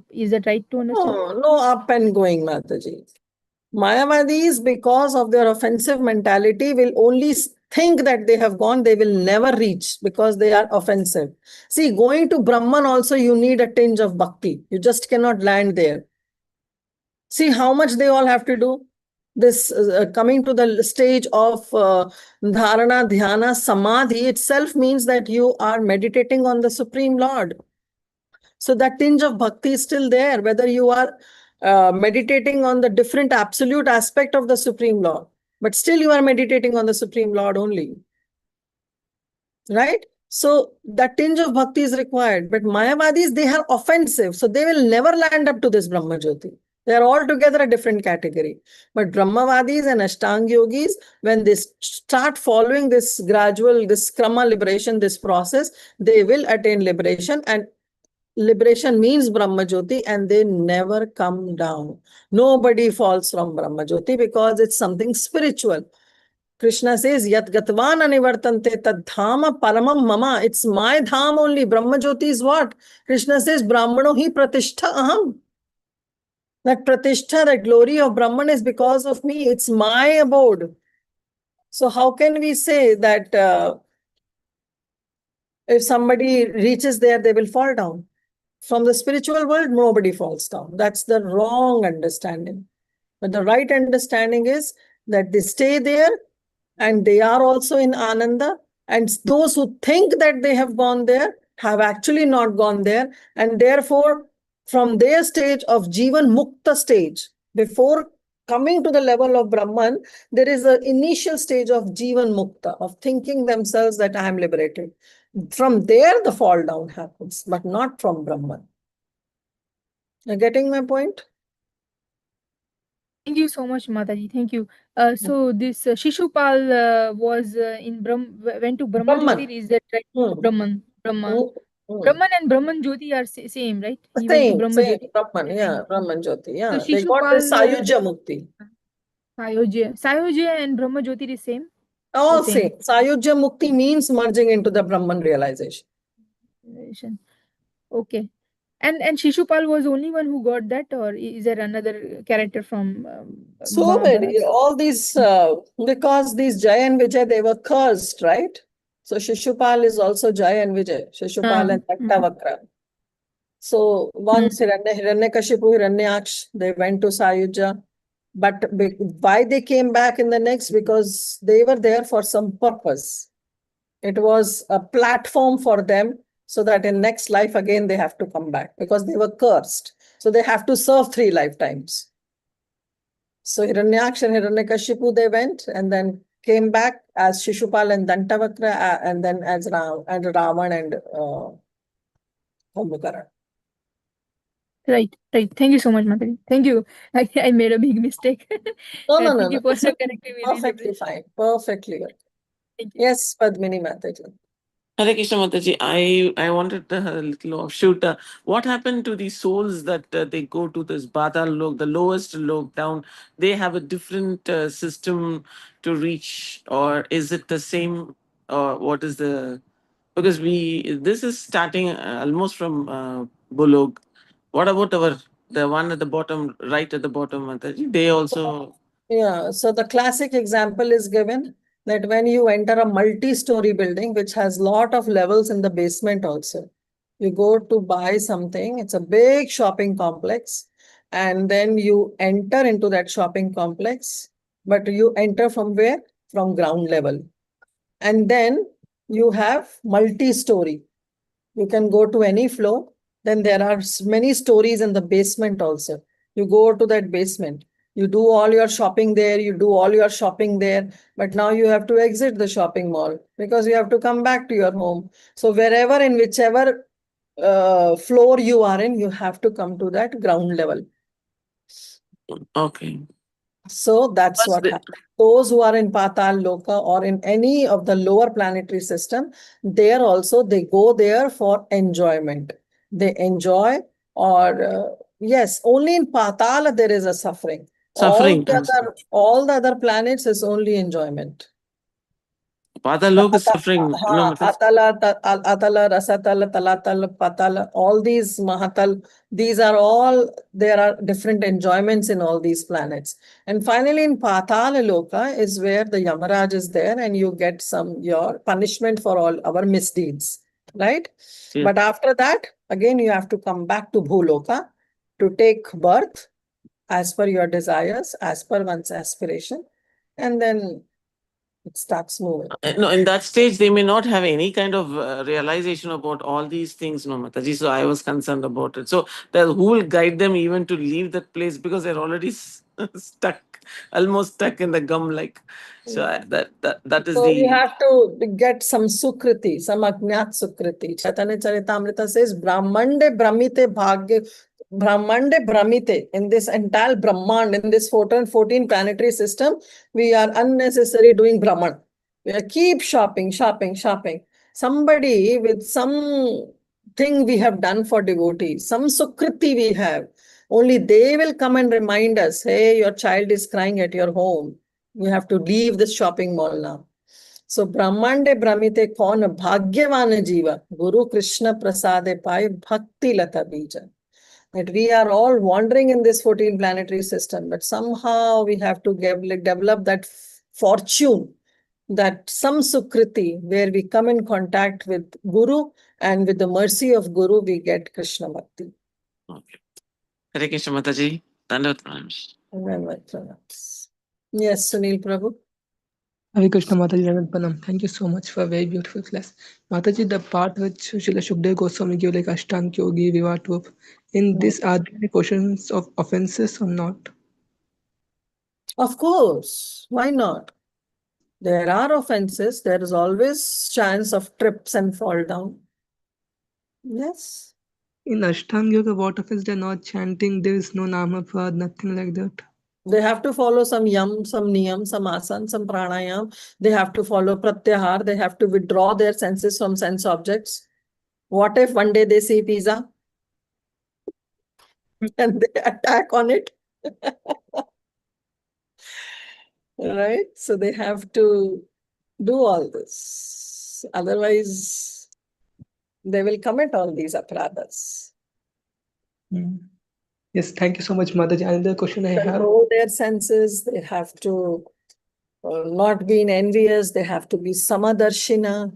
Is that right to understand? No up and going, Mataji. Mayavadis, because of their offensive mentality, will only think that they have gone, they will never reach because they are offensive. See, going to Brahman also, you need a tinge of bhakti. You just cannot land there. See how much they all have to do. This coming to the stage of dharana, dhyana, samadhi itself means that you are meditating on the Supreme Lord. So that tinge of bhakti is still there, whether you are meditating on the different absolute aspect of the Supreme Lord, but still you are meditating on the Supreme Lord only. Right? So that tinge of bhakti is required. But Mayavadis, they are offensive. So they will never land up to this Brahma Jyoti. They are altogether a different category. But Brahmavadis and Ashtanga Yogis, when they start following this gradual, this Krama liberation, this process, they will attain liberation. And liberation means Brahma Jyoti, and they never come down. Nobody falls from Brahma Jyoti because it's something spiritual. Krishna says, Yat Gatvan Anivartante Tad Dhama Paramam Mama. It's my dham only. Brahma Jyoti is what? Krishna says, Brahmano hi pratishtha aham. That pratishtha, that glory of Brahman is because of me. It's my abode. So how can we say that if somebody reaches there, they will fall down? From the spiritual world, nobody falls down. That's the wrong understanding. But the right understanding is that they stay there and they are also in Ananda. And those who think that they have gone there have actually not gone there. And therefore, from their stage of Jivan Mukta stage, before coming to the level of Brahman, there is an initial stage of Jivan Mukta, of thinking themselves that I am liberated. From there, the fall down happens, but not from Brahman. You're getting my point? Thank you so much, Mataji. Thank you. So this Shishupal was went to Brahma Brahman. Jyotir. Is that right? Hmm. Brahman. Hmm. Brahman and Brahman Jyoti are same, right? He went to Same, Brahma same, Jyoti. Brahman, yeah, Brahman Jyoti, yeah. So They got this Shishupal, Sayujya Mukti. Sayojya and Brahma Jyoti is same. All The same. same. Sayujya Mukti means merging into the Brahman realization. Okay. And Shishupal was only one who got that, or is there another character from So many, Mahabharata? all these, because these Jaya and Vijay, they were cursed, right? So Shishupal is also Jaya and Vijay, Shishupal and Dattavakra. So once Hiranyakashipu, Hiranyaksh, they went to Sayujya. But why they came back in the next? Because they were there for some purpose. It was a platform for them so that in next life again they have to come back because they were cursed. So they have to serve 3 lifetimes. So Hiranyaksh and Hiranyakashipu, they went and then came back as Shishupal and Dantavakra and then as Ravan and Kumbhakara. Right. Thank you so much, Mataji. Thank you. I made a big mistake. No. Thank you for correcting me. Really Perfectly fine. Perfectly good. Thank you. Yes, Padmini Mataji. Hare Krishna Mataji, I wanted a little offshoot. What happened to the souls that they go to this Patal Lok, the lowest lok down? They have a different system to reach, or is it the same? Or what is the? Because this is starting almost from Bulog. What about the one at the bottom, right at the bottom, Mataji? They also. Yeah, so the classic example is given that when you enter a multi-story building, which has lot of levels in the basement also, you go to buy something, it's a big shopping complex, and then you enter into that shopping complex, but you enter from where? From ground level. And then you have multi-story. You can go to any floor. Then there are many stories in the basement also. You go to that basement. You do all your shopping there. You do all your shopping there. But now you have to exit the shopping mall because you have to come back to your home. So wherever in whichever floor you are in, you have to come to that ground level. Okay. So that's what happens. Those who are in Patal Loka or in any of the lower planetary system, there also they go there for enjoyment. They enjoy or yes, only in Patal there is a suffering. Suffering. All the other planets is only enjoyment. Patalok is suffering. No, Atala, Atala, Rasatala, Talatal, Patala, all these Mahatal, these are all, there are different enjoyments in all these planets. And finally in Patala Loka is where the Yamaraj is there and you get your punishment for all our misdeeds, right? Yeah. But after that, again, you have to come back to Bhuloka to take birth as per your desires, as per one's aspiration. And then it starts moving. No, in that stage, they may not have any kind of realization about all these things, no, Mataji. So I was concerned about it. So who will guide them even to leave that place because they're already stuck, almost stuck in the gum, like. So that is So you the. have to get some Sukriti, some Ajnat Sukriti. Chaitanya Charitamrita says, Brahmande Brahmite Bhagya, Brahmande Brahmite. In this entire Brahmand, in this 14 planetary system, we are unnecessarily doing Brahman. We are keep shopping. Somebody with some thing we have done for devotees, some Sukriti we have, only they will come and remind us, hey, your child is crying at your home. You have to leave this shopping mall now. So Brahmande Brahmite kaun bhagyavana jiva, Guru Krishna prasade pai bhakti lata bija. That we are all wandering in this 14 planetary system, but somehow we have to develop that fortune that some Sukriti, where we come in contact with Guru, and with the mercy of Guru, we get Krishna Bhakti. Okay. Hare Krishna Mataji. Dandavat pranam. Yes, Sunil Prabhu. Hare Krishna Mataji Dandavat. Thank you so much for a very beautiful class. Mataji, the part which Srila Shukdev Goswami gave, like Ashtang Yogi, Vivatrup, in this, are there any questions of offenses or not? Of course, why not? There are offenses. There is always chance of trips and fall down. Yes. In Ashtang Yoga, what offense they're not chanting, there is no Namapad, nothing like that. They have to follow some yam, some niyam, some asan, some pranayam. They have to follow pratyahar. They have to withdraw their senses from sense objects. What if one day they see pizza and they attack on it? Right? So they have to do all this. Otherwise, they will commit all these apradhas. Yes, thank you so much, Mataji. Another question I have. Control their senses. They have to not be envious. They have to be samadarshina.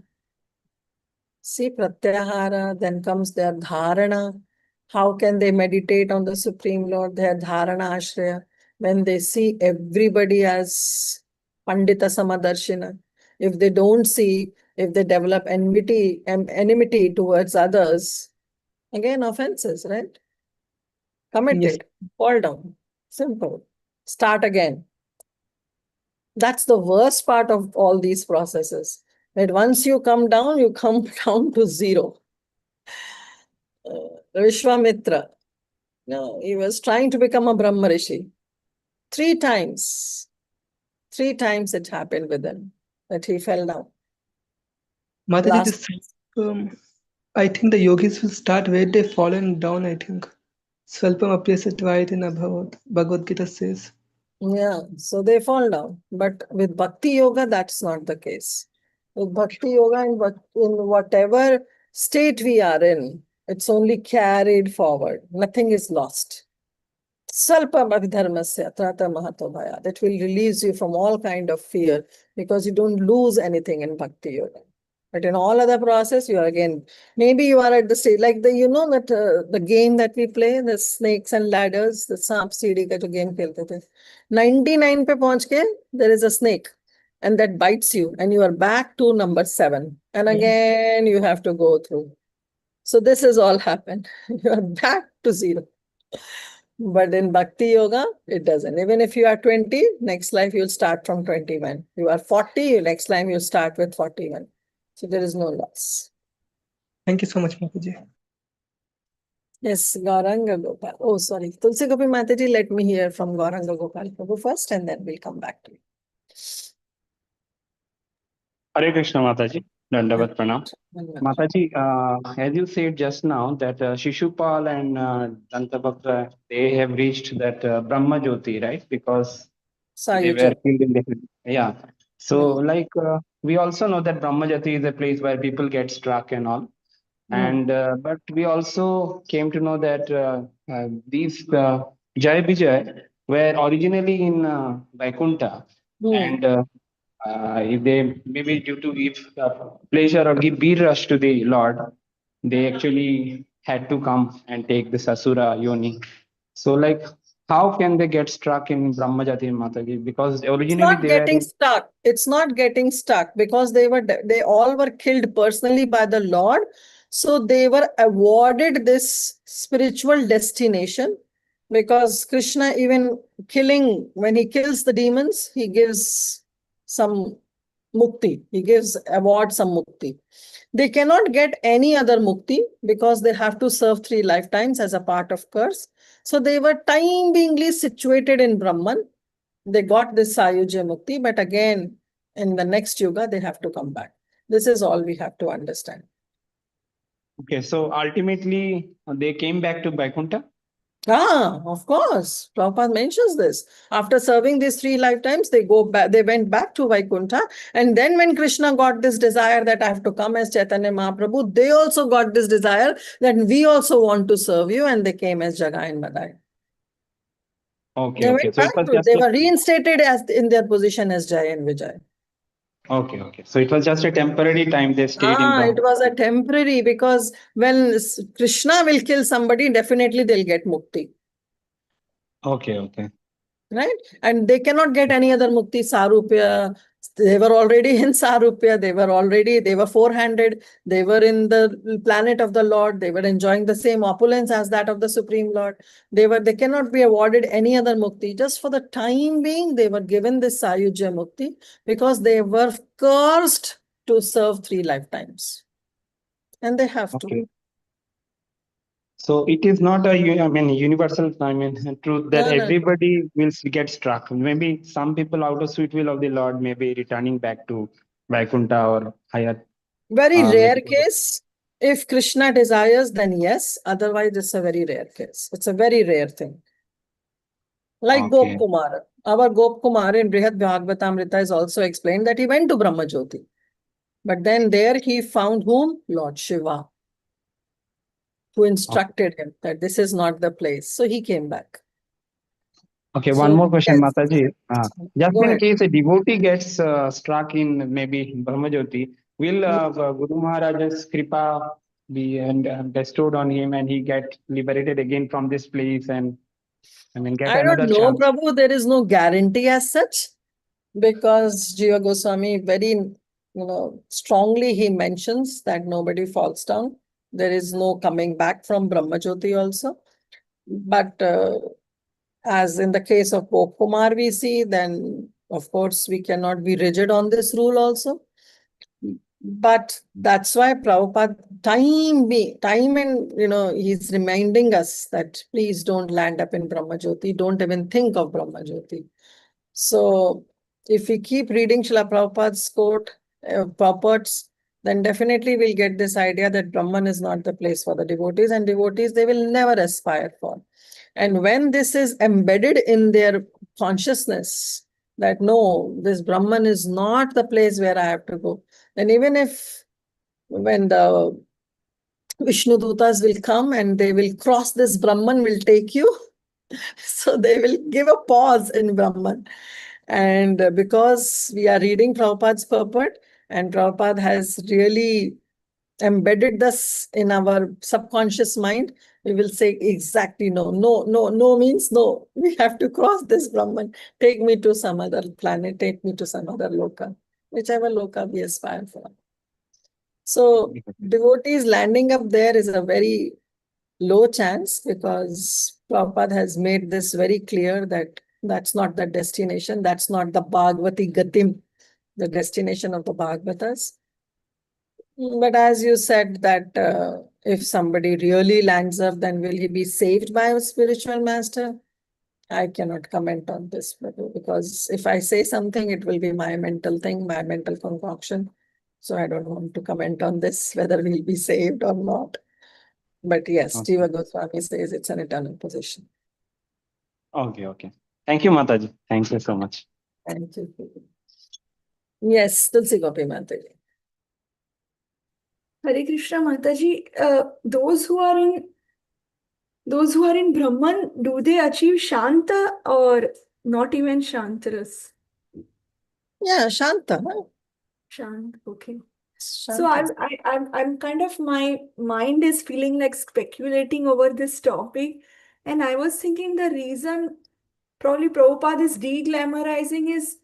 See, pratyahara, then comes their dharana. How can they meditate on the Supreme Lord? Their dharana ashraya. When they see everybody as pandita samadarshina. If they don't see, if they develop enmity towards others, again offenses, right? Commit Yes. it, fall down. Simple. Start again. That's the worst part of all these processes. That once you come down down to zero. Vishwamitra, no, he was trying to become a Brahma Rishi. 3 times. 3 times it happened with him that he fell down. Mataji, this, I think the yogis will start where they've fallen down, I think. Svalpam apyasatvayate na bhavat. Bhagavad Gita says. Yeah, so they fall down. But with Bhakti Yoga, that's not the case. With Bhakti Yoga, in whatever state we are in, it's only carried forward. Nothing is lost. Salpa abhidharmasya trata mahato bhaya. That will release you from all kind of fear because you don't lose anything in Bhakti Yoga. But in all other process, you are again, maybe you are at the stage, like that the game that we play, the snakes and ladders, the Saap Seedi ka jo game khelte the. 99 pe pahunch ke, there is a snake and that bites you and you are back to number 7. And again, you have to go through. So this has all happened. You are back to 0. But in Bhakti Yoga, it doesn't. Even if you are 20, next life you'll start from 21. You are 40, next time you'll start with 41. So there is no loss. Thank you so much, Mataji. Yes, Gauranga Gopal. Oh, sorry. Tulsi Gopi Mataji, let me hear from Gauranga Gopal Prabhu first and then we'll come back to you. Hare Krishna Mataji. Dandavat pranam. Mataji, as you said just now that Shishupal and Dantabhakta, they have reached that Brahma Jyoti, right? Because they were killed in the... Yeah. So we also know that Brahma Jyoti is a place where people get struck and all. And but we also came to know that these Jai Vijay were originally in Vaikuntha. And if they maybe due to give pleasure or give beer rush to the Lord, they actually had to come and take this Asura Yoni. So how can they get stuck in Brahma Jati Mataji? Because originally they were stuck. It's not getting stuck because they all were killed personally by the Lord. So they were awarded this spiritual destination because Krishna, even when he kills the demons, he gives some mukti. He awards some mukti. They cannot get any other mukti because they have to serve 3 lifetimes as a part of curse. So they were time-beingly situated in Brahman. They got this Sayujya Mukti, but again, in the next yuga, they have to come back. This is all we have to understand. Okay, so ultimately, they came back to Vaikuntha? Of course. Prabhupada mentions this. After serving these 3 lifetimes, they went back to Vaikuntha. And then when Krishna got this desire that I have to come as Chaitanya Mahaprabhu, they also got this desire that we also want to serve you. And they came as Jagai and Madai. Okay, okay. So they were reinstated in their position as Jai and Vijay. Okay. So it was just a temporary time they stayed in It Brahma. was a temporary, because when Krishna will kill somebody, definitely they'll get mukti. Okay. Right? And they cannot get any other mukti, sarupya. They were already in sarupya. They were four-handed. They were in the planet of the Lord. They were enjoying the same opulence as that of the Supreme Lord. They cannot be awarded any other mukti. Just for the time being, they were given this Sayujya mukti because they were cursed to serve 3 lifetimes. And they have to. Okay. So it is not a universal truth that No. everybody will get struck. Maybe some people out of sweet will of the Lord may be returning back to Vaikuntha or higher. Very rare maybe- case. If Krishna desires, then yes. Otherwise, it's a very rare case. It's a very rare thing. Like Okay. Gop Kumar. Our Gop Kumar in Brihad Bhagavatamrita is also explained that he went to Brahma Jyoti. But then there he found whom? Lord Shiva, who instructed him that this is not the place. So he came back. Okay, So, one more question, yes. Mataji. Just Go in ahead. case a devotee gets struck in maybe Brahmajyoti, will Guru Maharaj's kripa be bestowed on him and he get liberated again from this place and get I another don't know, chance? Prabhu. There is no guarantee as such, because Jiva Goswami very, strongly he mentions that nobody falls down. There is no coming back from Brahmajyoti also. But as in the case of Gop Kumar, we see, then of course we cannot be rigid on this rule also. But that's why Prabhupada time and he's reminding us that please don't land up in Brahmajyoti, don't even think of Brahmajyoti. So if we keep reading Srila Prabhupada's purports, then definitely we'll get this idea that Brahman is not the place for the devotees, and devotees they will never aspire for. And when this is embedded in their consciousness, that no, this Brahman is not the place where I have to go, then even if when the Vishnu Dutas will come and they will cross this Brahman will take you, so they will give a pause in Brahman. And because we are reading Prabhupada's purport, and Prabhupada has really embedded this in our subconscious mind, we will say exactly no means no. We have to cross this Brahman. Take me to some other planet, take me to some other loka, whichever loka we aspire for. So devotees landing up there is a very low chance, because Prabhupada has made this very clear that that's not the destination, that's not the Bhagavati Gatim, the destination of the Bhagavatas. But as you said that if somebody really lands up, then will he be saved by a spiritual master? I cannot comment on this, because if I say something, it will be my mental thing, my mental concoction. So I don't want to comment on this, whether we'll be saved or not. But yes, Okay. Jiva Goswami says it's an eternal position. Okay. Thank you, Mataji. Thank you so much. Thank you. Yes, Tulsi Gopi Mataji. Hare Krishna Mataji, those who are in Brahman, do they achieve Shanta or not even Shantaras? Yeah, Shanta. Huh? Shant, okay. So Shanta. I'm kind of, my mind is feeling like speculating over this topic, and I was thinking the reason probably Prabhupada is de-glamorizing is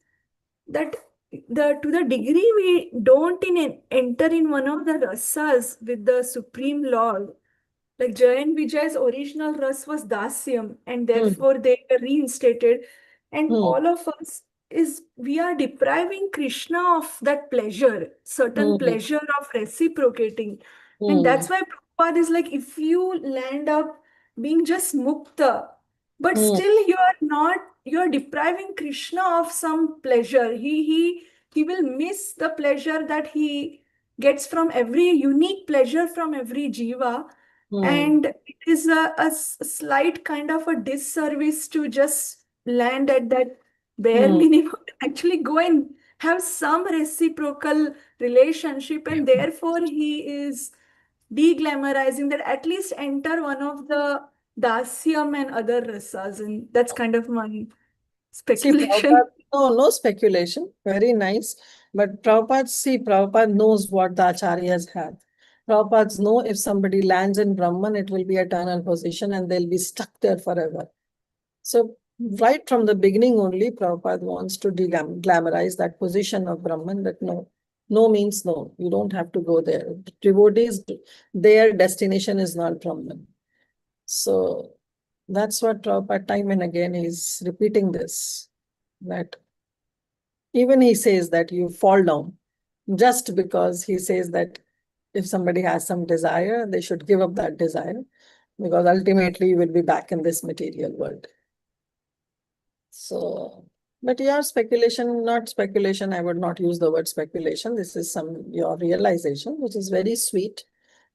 that to the degree we don't enter in one of the rasas with the Supreme Lord, like Jay and Vijay's original ras was Dasyam, and therefore they were reinstated, and all of us we are depriving Krishna of that pleasure, certain pleasure of reciprocating. And that's why Prabhupada is like, if you land up being just mukta, but still you're depriving Krishna of some pleasure. He will miss the pleasure that he gets from every unique pleasure from every jiva. And it is a slight kind of a disservice to just land at that bare minimum, actually go and have some reciprocal relationship, and therefore he is de-glamorizing that, at least enter one of the dasyam and other rasas, and that's kind of my See, speculation. No speculation. Very nice. But Prabhupada knows what the acharyas have. Prabhupads know if somebody lands in Brahman, it will be eternal position and they'll be stuck there forever. So right from the beginning only, Prabhupada wants to glamorize that position of Brahman, that no means no. You don't have to go there. Devotees, their destination is not Brahman. So that's what Prabhupada time and again is repeating this, that even he says that you fall down just because he says that if somebody has some desire, they should give up that desire, because ultimately you will be back in this material world. So, but your speculation, not speculation, I would not use the word speculation. This is your realization, which is very sweet,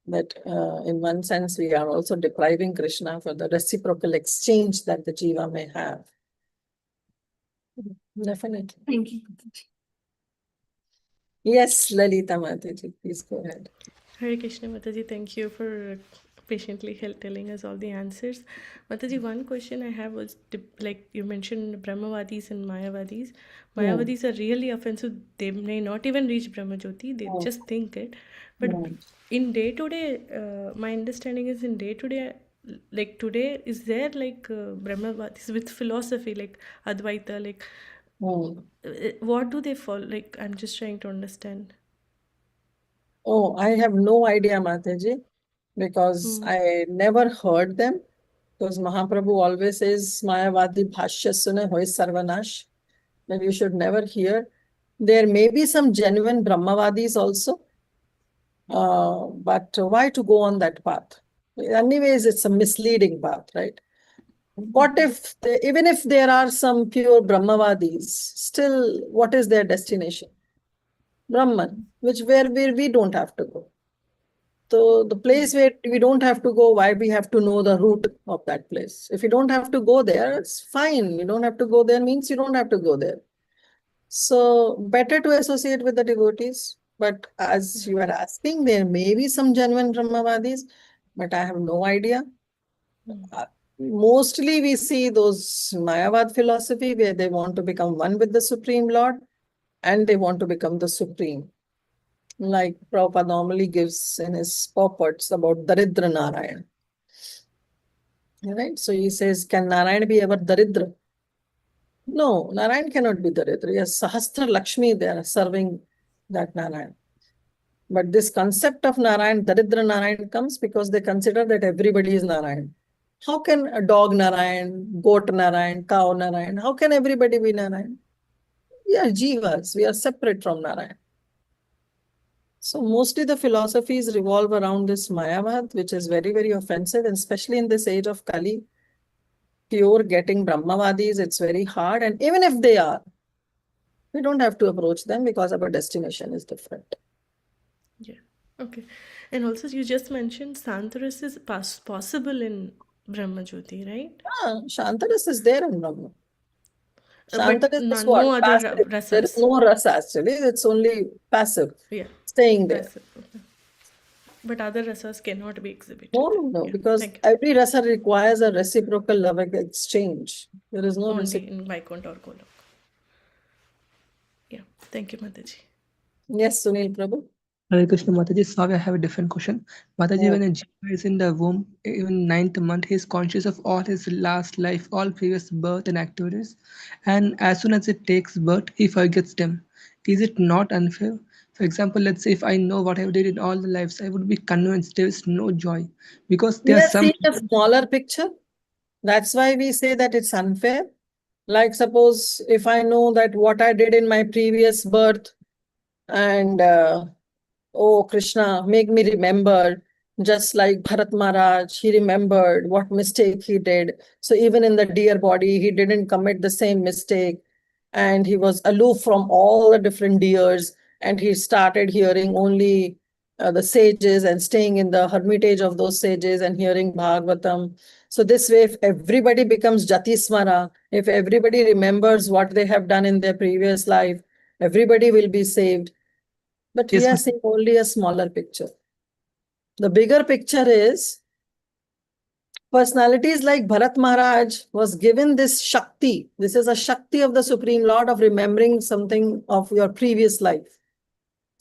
that in one sense we are also depriving Krishna for the reciprocal exchange that the jiva may have. Definitely. Thank you. Yes, Lalita Mataji, please go ahead. Hare Krishna, Mataji, thank you for patiently telling us all the answers. Mataji, one question I have was, like you mentioned Brahmavadis and Mayavadis. Mayavadis are really offensive. They may not even reach Brahmajyoti. They just think it. But in day-to-day, my understanding is in day-to-day, like today, is there like Brahmavadis with philosophy, like Advaita, like what do they follow? Like, I'm just trying to understand. Oh, I have no idea, Mataji, because I never heard them. Because Mahaprabhu always says, Mayavadi bhashya sune hoy sarvanash, that you should never hear. There may be some genuine Brahmavadis also, but why to go on that path? Anyways, it's a misleading path, right? What if, even if there are some pure Brahmavadis, still what is their destination? Brahman, where we don't have to go. So the place where we don't have to go, why we have to know the route of that place? If you don't have to go there, it's fine. You don't have to go there means you don't have to go there. So better to associate with the devotees. But as you are asking, there may be some genuine Brahmavadis, but I have no idea. Mostly we see those Mayavad philosophy where they want to become one with the Supreme Lord and they want to become the Supreme. Like Prabhupada normally gives in his purports about Daridra Narayan. Right? So he says, can Narayan be ever Daridra? No, Narayan cannot be Daridra. Yes, Sahasra Lakshmi, they are serving that Narayan. But this concept of Narayan, Daridra Narayan, comes because they consider that everybody is Narayan. How can a dog Narayan, goat Narayan, cow Narayan, how can everybody be Narayan? We are jivas, we are separate from Narayan. So mostly the philosophies revolve around this Mayavad, which is very, very offensive, and especially in this age of Kali. Pure getting Brahmavadis, it's very hard. And even if they are, we don't have to approach them because our destination is different. Yeah. Okay. And also you just mentioned Santaras is possible in Brahmajyoti, right? Shantaras is there in Brahma. But Shantaras is no what? other Passive. There is rasas. no rasa actually. It's only passive. Yeah. Staying there. Passive. Okay. But other rasas cannot be exhibited. No, Yeah, because thank you. every rasa requires a reciprocal love exchange. There is no Only reciprocal. in Vaikuntha or Golok. Yeah. Thank you, Mataji. Yes, Sunil Prabhu. Hare Krishna Mataji, sorry, I have a different question. Mataji, when a jiva is in the womb, even 9th month, he is conscious of all his last life, all previous birth and activities. And as soon as it takes birth, he forgets them. Is it not unfair? For example, let's say if I know what I did in all the lives, I would be convinced there is no joy. Because We there are are some... seeing a smaller picture. That's why we say that it's unfair. Like suppose if I know that what I did in my previous birth and oh Krishna, make me remember, just like Bharat Maharaj, he remembered what mistake he did. So even in the dear body, he didn't commit the same mistake. And he was aloof from all the different deers. And he started hearing only the sages and staying in the hermitage of those sages and hearing Bhagavatam. So this way, if everybody becomes Jatismara, if everybody remembers what they have done in their previous life, everybody will be saved. But we are seeing only a smaller picture. The bigger picture is personalities like Bharat Maharaj was given this Shakti. This is a Shakti of the Supreme Lord of remembering something of your previous life.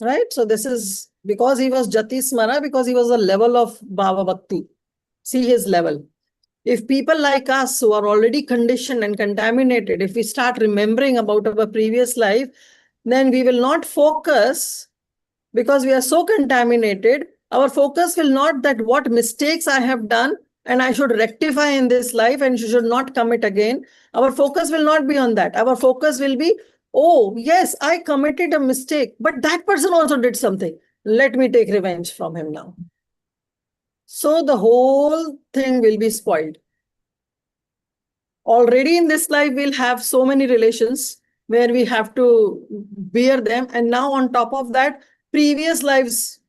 Right? So this is because he was Jati Smara, because he was a level of Bhava Bhakti. See his level. If people like us who are already conditioned and contaminated, if we start remembering about our previous life, then we will not focus because we are so contaminated. Our focus will not that what mistakes I have done and I should rectify in this life and should not commit again. Our focus will not be on that. Our focus will be, oh, yes, I committed a mistake, but that person also did something. Let me take revenge from him now. So the whole thing will be spoiled. Already in this life, we'll have so many relations where we have to bear them. And now on top of that, previous lives,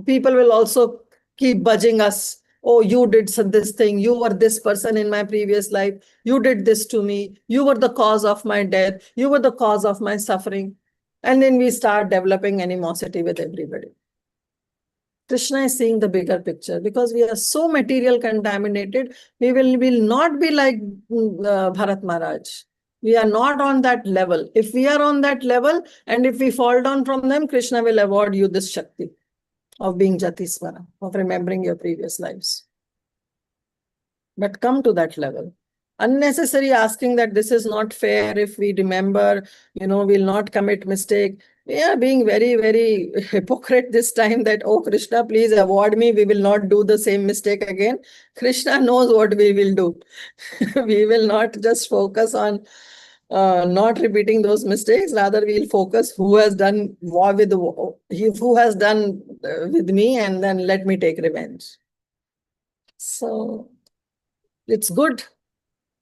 people will also keep budging us. Oh, you did this thing. You were this person in my previous life. You did this to me. You were the cause of my death. You were the cause of my suffering. And then we start developing animosity with everybody. Krishna is seeing the bigger picture because we are so material contaminated. We will not be like Bharat Maharaj. We are not on that level. If we are on that level and if we fall down from them, Krishna will award you this Shakti of being Jati Smara, of remembering your previous lives. But come to that level. Unnecessary asking that this is not fair if we remember, we'll not commit mistake. We are being very, very hypocrite this time that, oh, Krishna, please award me. We will not do the same mistake again. Krishna knows what we will do. We will not just focus on not repeating those mistakes. Rather, we'll focus who has done who has done with me, and then let me take revenge. So it's good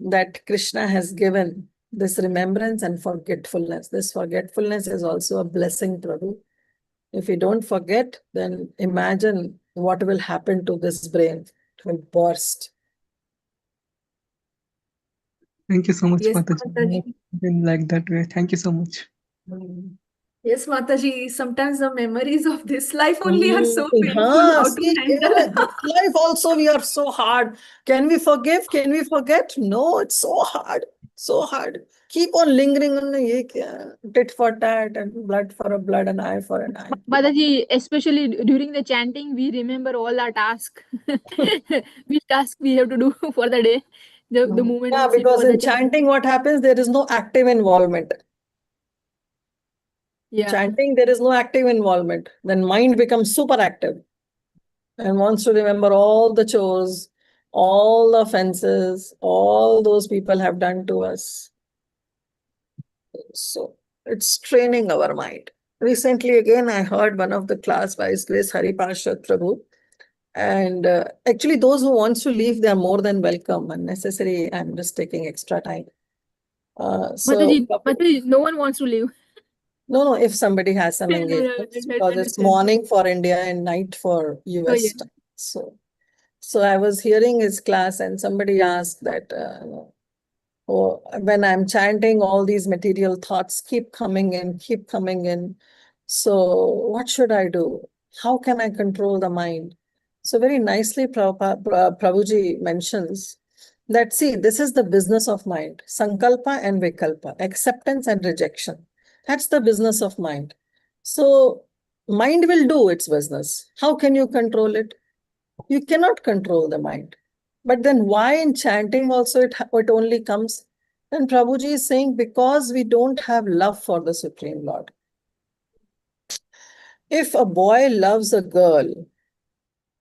that Krishna has given this remembrance and forgetfulness. This forgetfulness is also a blessing, Prabhu. If we don't forget, then imagine what will happen to this brain. It will burst. Thank you so much, Yes, Mataji. Mataji. Been like that way. Thank you so much. Yes, Mataji, sometimes the memories of this life only are so painful. How to See, handle? this life also we are so hard. Can we forgive? Can we forget? No, it's so hard. So hard. Keep on lingering on the tit for tat and blood for a blood and eye for an eye. Mataji, especially during the chanting, we remember all our tasks. Which task we have to do for the day. The moment Yeah, we sit because for the in chanting, what happens? There is no active involvement. Yeah. Chanting, there is no active involvement. Then mind becomes super active and wants to remember all the chores, all the offenses, all those people have done to us. So it's training our mind. Recently, again, I heard one of the class by His Grace Hari Parshad Prabhu. And actually, those who wants to leave, they are more than welcome. Unnecessary, I'm just taking extra time. Mataji, no one wants to leave. No, if somebody has some No, engagements, I because it's understand. morning for India and night for US yeah. time. So I was hearing his class and somebody asked that, when I'm chanting, all these material thoughts keep coming in. So what should I do? How can I control the mind? So very nicely Prabhuji mentions that, see, this is the business of mind, sankalpa and vikalpa, acceptance and rejection. That's the business of mind. So mind will do its business. How can you control it? You cannot control the mind. But then why in chanting also it only comes? Then Prabhuji is saying, because we don't have love for the Supreme Lord. If a boy loves a girl,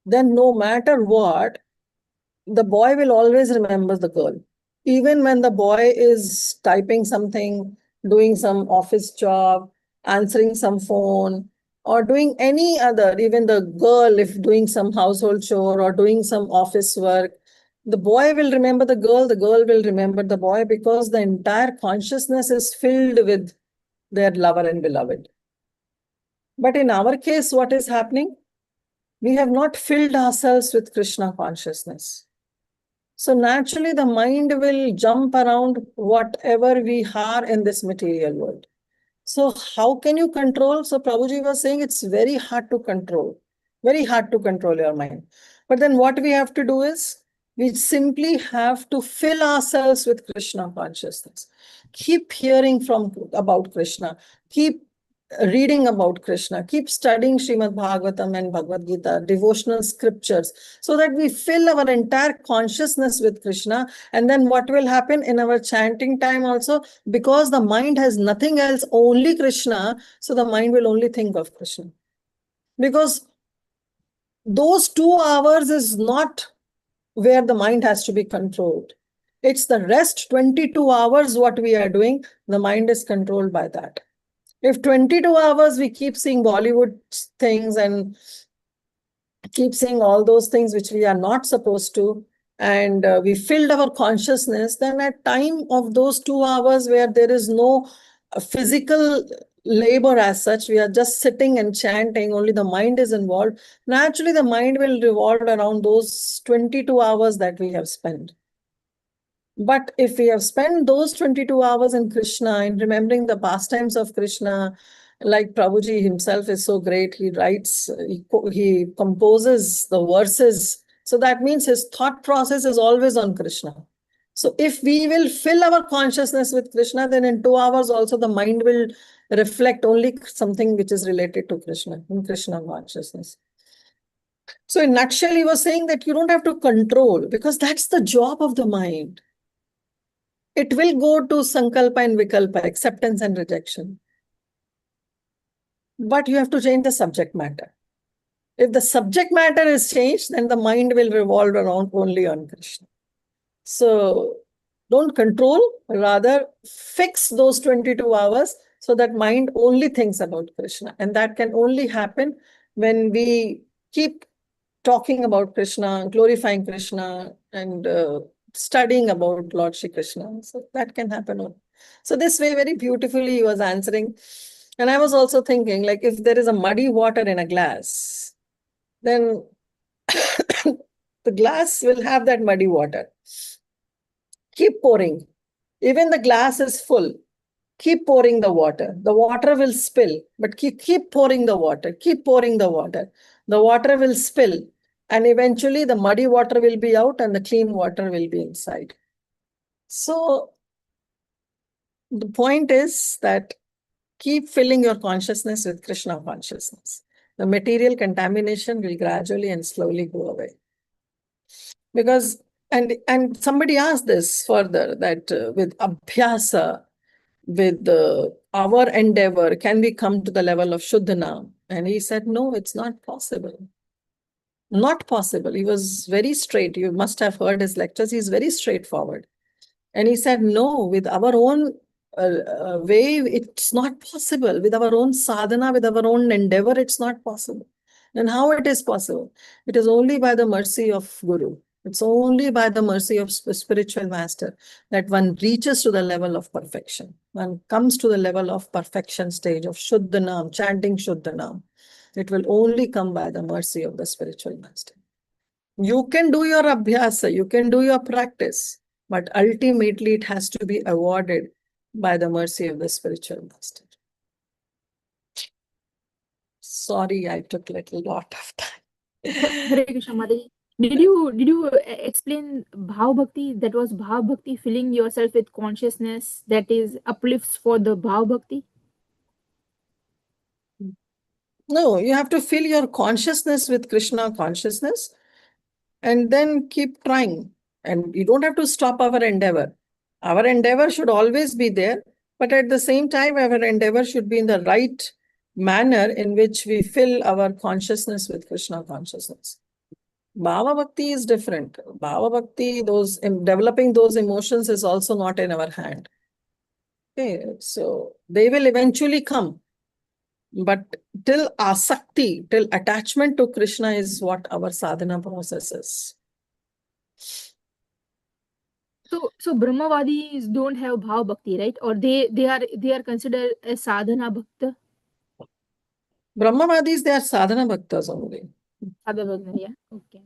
then no matter what, the boy will always remember the girl. Even when the boy is typing something, doing some office job, answering some phone, or doing any other, even the girl, if doing some household chore or doing some office work, the boy will remember the girl will remember the boy, because the entire consciousness is filled with their lover and beloved. But in our case, what is happening? We have not filled ourselves with Krishna consciousness. So naturally, the mind will jump around whatever we are in this material world. So how can you control? So Prabhuji was saying it's very hard to control your mind. But then what we have to do is, We simply have to fill ourselves with Krishna consciousness. Keep hearing about Krishna. Keep reading about Krishna. Keep studying Srimad Bhagavatam and Bhagavad Gita, devotional scriptures, so that we fill our entire consciousness with Krishna. And then what will happen in our chanting time also, because the mind has nothing else, only Krishna, so the mind will only think of Krishna. Because those 2 hours is not where the mind has to be controlled. It's the rest 22 hours what we are doing, the mind is controlled by that. If 22 hours we keep seeing Bollywood things and keep seeing all those things which we are not supposed to, and we filled our consciousness, then at time of those 2 hours where there is no physical labor as such, we are just sitting and chanting, only the mind is involved, naturally the mind will revolve around those 22 hours that we have spent. But if we have spent those 22 hours in Krishna, in remembering the pastimes of Krishna, like Prabhuji himself is so great, he writes, he composes the verses. So that means his thought process is always on Krishna. So if we will fill our consciousness with Krishna, then in 2 hours also the mind will reflect only something which is related to Krishna, in Krishna consciousness. So in nutshell, he was saying that you don't have to control, because that's the job of the mind. It will go to sankalpa and vikalpa, acceptance and rejection. But you have to change the subject matter. If the subject matter is changed, then the mind will revolve around only on Krishna. So don't control, rather fix those 22 hours so that mind only thinks about Krishna. And that can only happen when we keep talking about Krishna, glorifying Krishna, and studying about Lord Shri Krishna. So that can happen. So this way, very beautifully, he was answering. And I was also thinking, like, if there is a muddy water in a glass, then the glass will have that muddy water. Keep pouring. Even the glass is full. Keep pouring the water. The water will spill, but keep pouring the water. Keep pouring the water. The water will spill. And eventually the muddy water will be out and the clean water will be inside. So the point is that keep filling your consciousness with Krishna consciousness. The material contamination will gradually and slowly go away. Because, and somebody asked this further, that with abhyasa, with our endeavor, can we come to the level of Shuddhana? And he said, no, it's not possible. Not possible. He was very straight. You must have heard his lectures. He's very straightforward. And he said, no, with our own way, it's not possible. With our own sadhana, with our own endeavor, it's not possible. And how it is possible? It is only by the mercy of Guru. It's only by the mercy of spiritual master that one reaches to the level of perfection. One comes to the level of perfection stage of Shuddhanam, chanting Shuddhanam. It will only come by the mercy of the spiritual master. You can do your abhyasa, you can do your practice, but ultimately it has to be awarded by the mercy of the spiritual master. Sorry, I took a lot of time. Hare Krishna, Mataji. Did you explain Bhav Bhakti? That was Bhav Bhakti, filling yourself with consciousness that is uplifts for the Bhav Bhakti? No, you have to fill your consciousness with Krishna consciousness and then keep trying. And you don't have to stop our endeavor. Our endeavor should always be there, but at the same time, our endeavor should be in the right manner in which we fill our consciousness with Krishna consciousness. Bhava Bhakti is different. Bhava Bhakti, developing those emotions is also not in our hand. Okay, so they will eventually come. But till asakti, till attachment to Krishna is what our sadhana process is. So Brahmavadis don't have Bhav Bhakti, right? Or they are considered a sadhana bhakta? Brahmavadis, they are sadhana bhaktas only. Sadhana bhakta, yeah. Okay.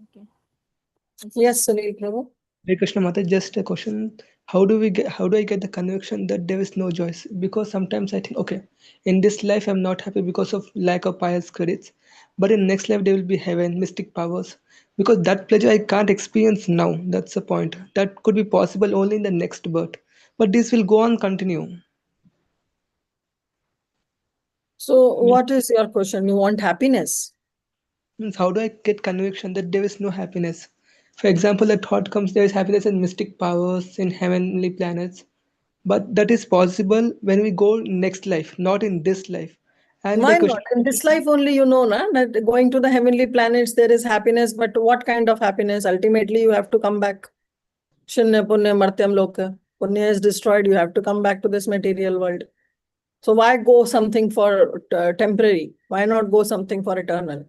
Yes, Sunil Prabhu. Hare Krishna Mata, just a question. How do I get the conviction that there is no choice? Because sometimes I think, okay, in this life I'm not happy because of lack of pious credits, but in next life there will be heaven, mystic powers. Because that pleasure I can't experience now. That's the point. That could be possible only in the next birth. But this will go on continue. So what is your question? You want happiness? Means how do I get conviction that there is no happiness? For example, the thought comes there is happiness in mystic powers, in heavenly planets. But that is possible when we go next life, not in this life. And the Why not? question, In this life only, you know, na, that going to the heavenly planets, there is happiness, but what kind of happiness? Ultimately, you have to come back. Shunya punya martyam loka. Punya is destroyed, you have to come back to this material world. So why go something for temporary? Why not go something for eternal?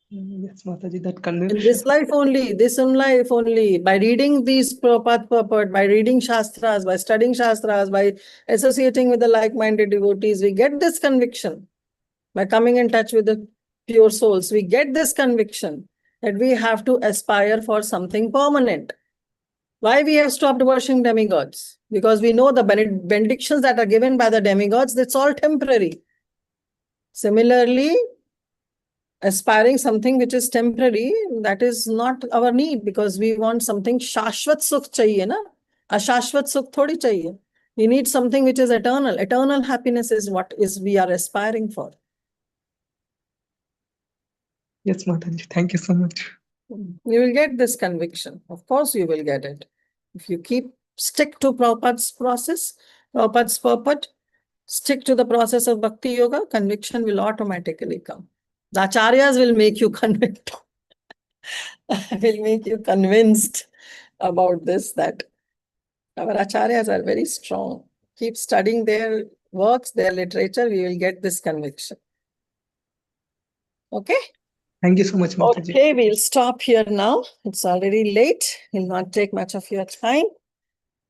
yes, Mataji, that In conviction. this life only, by reading these Prabhupada purport, by reading Shastras, by studying Shastras, by associating with the like-minded devotees, we get this conviction. By coming in touch with the pure souls, we get this conviction that we have to aspire for something permanent. Why we have stopped worshiping demigods? Because we know the benedictions that are given by the demigods, that's all temporary. Similarly, aspiring something which is temporary, that is not our need, because we want something shashvat sukh chahiye na, ashashvat sukh thodi chahiye. We need something which is eternal. Eternal happiness is what is we are aspiring for. Yes, Mataji, thank you so much. You will get this conviction. Of course you will get it. If you stick to Prabhupada's process, Prabhupada's purport, stick to the process of Bhakti Yoga, conviction will automatically come. The acharyas will make you convinced. will make you convinced about this, that our acharyas are very strong. Keep studying their works, their literature, we will get this conviction. Okay? Thank you so much, Mataji. Okay, we'll stop here now. It's already late. Will not take much of your time.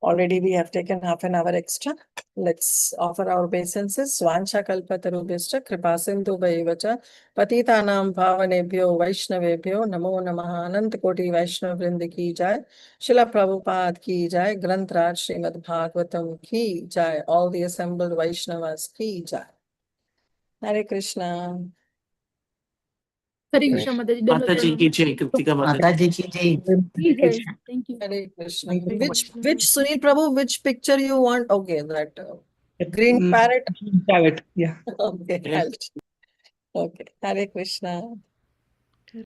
Already we have taken half an hour extra. Let's offer our obeisances. Swansha kalpatarubhishcha kripasindhu bhaivacha patitanam bhavanebhyo vaishnavebhyo namo namaha anant koti vaishnav vrind ki jai. Srila Prabhupada ki jai. Granth Raj Srimad Bhagavatam ki jai. All the assembled Vaishnavas ki jai. Hare Krishna. Hare Krishna, Mataji. Dandavat Mataji ki pranam. jai, Kritika Mataji. Mataji ki jai. Please, Hare. Thank you. Hare Krishna. Thank you so much. Which Sunil Prabhu, which picture you want? Okay, that green Mm, parrot. Parrot, yeah. Okay, Yeah. okay. Hare Krishna.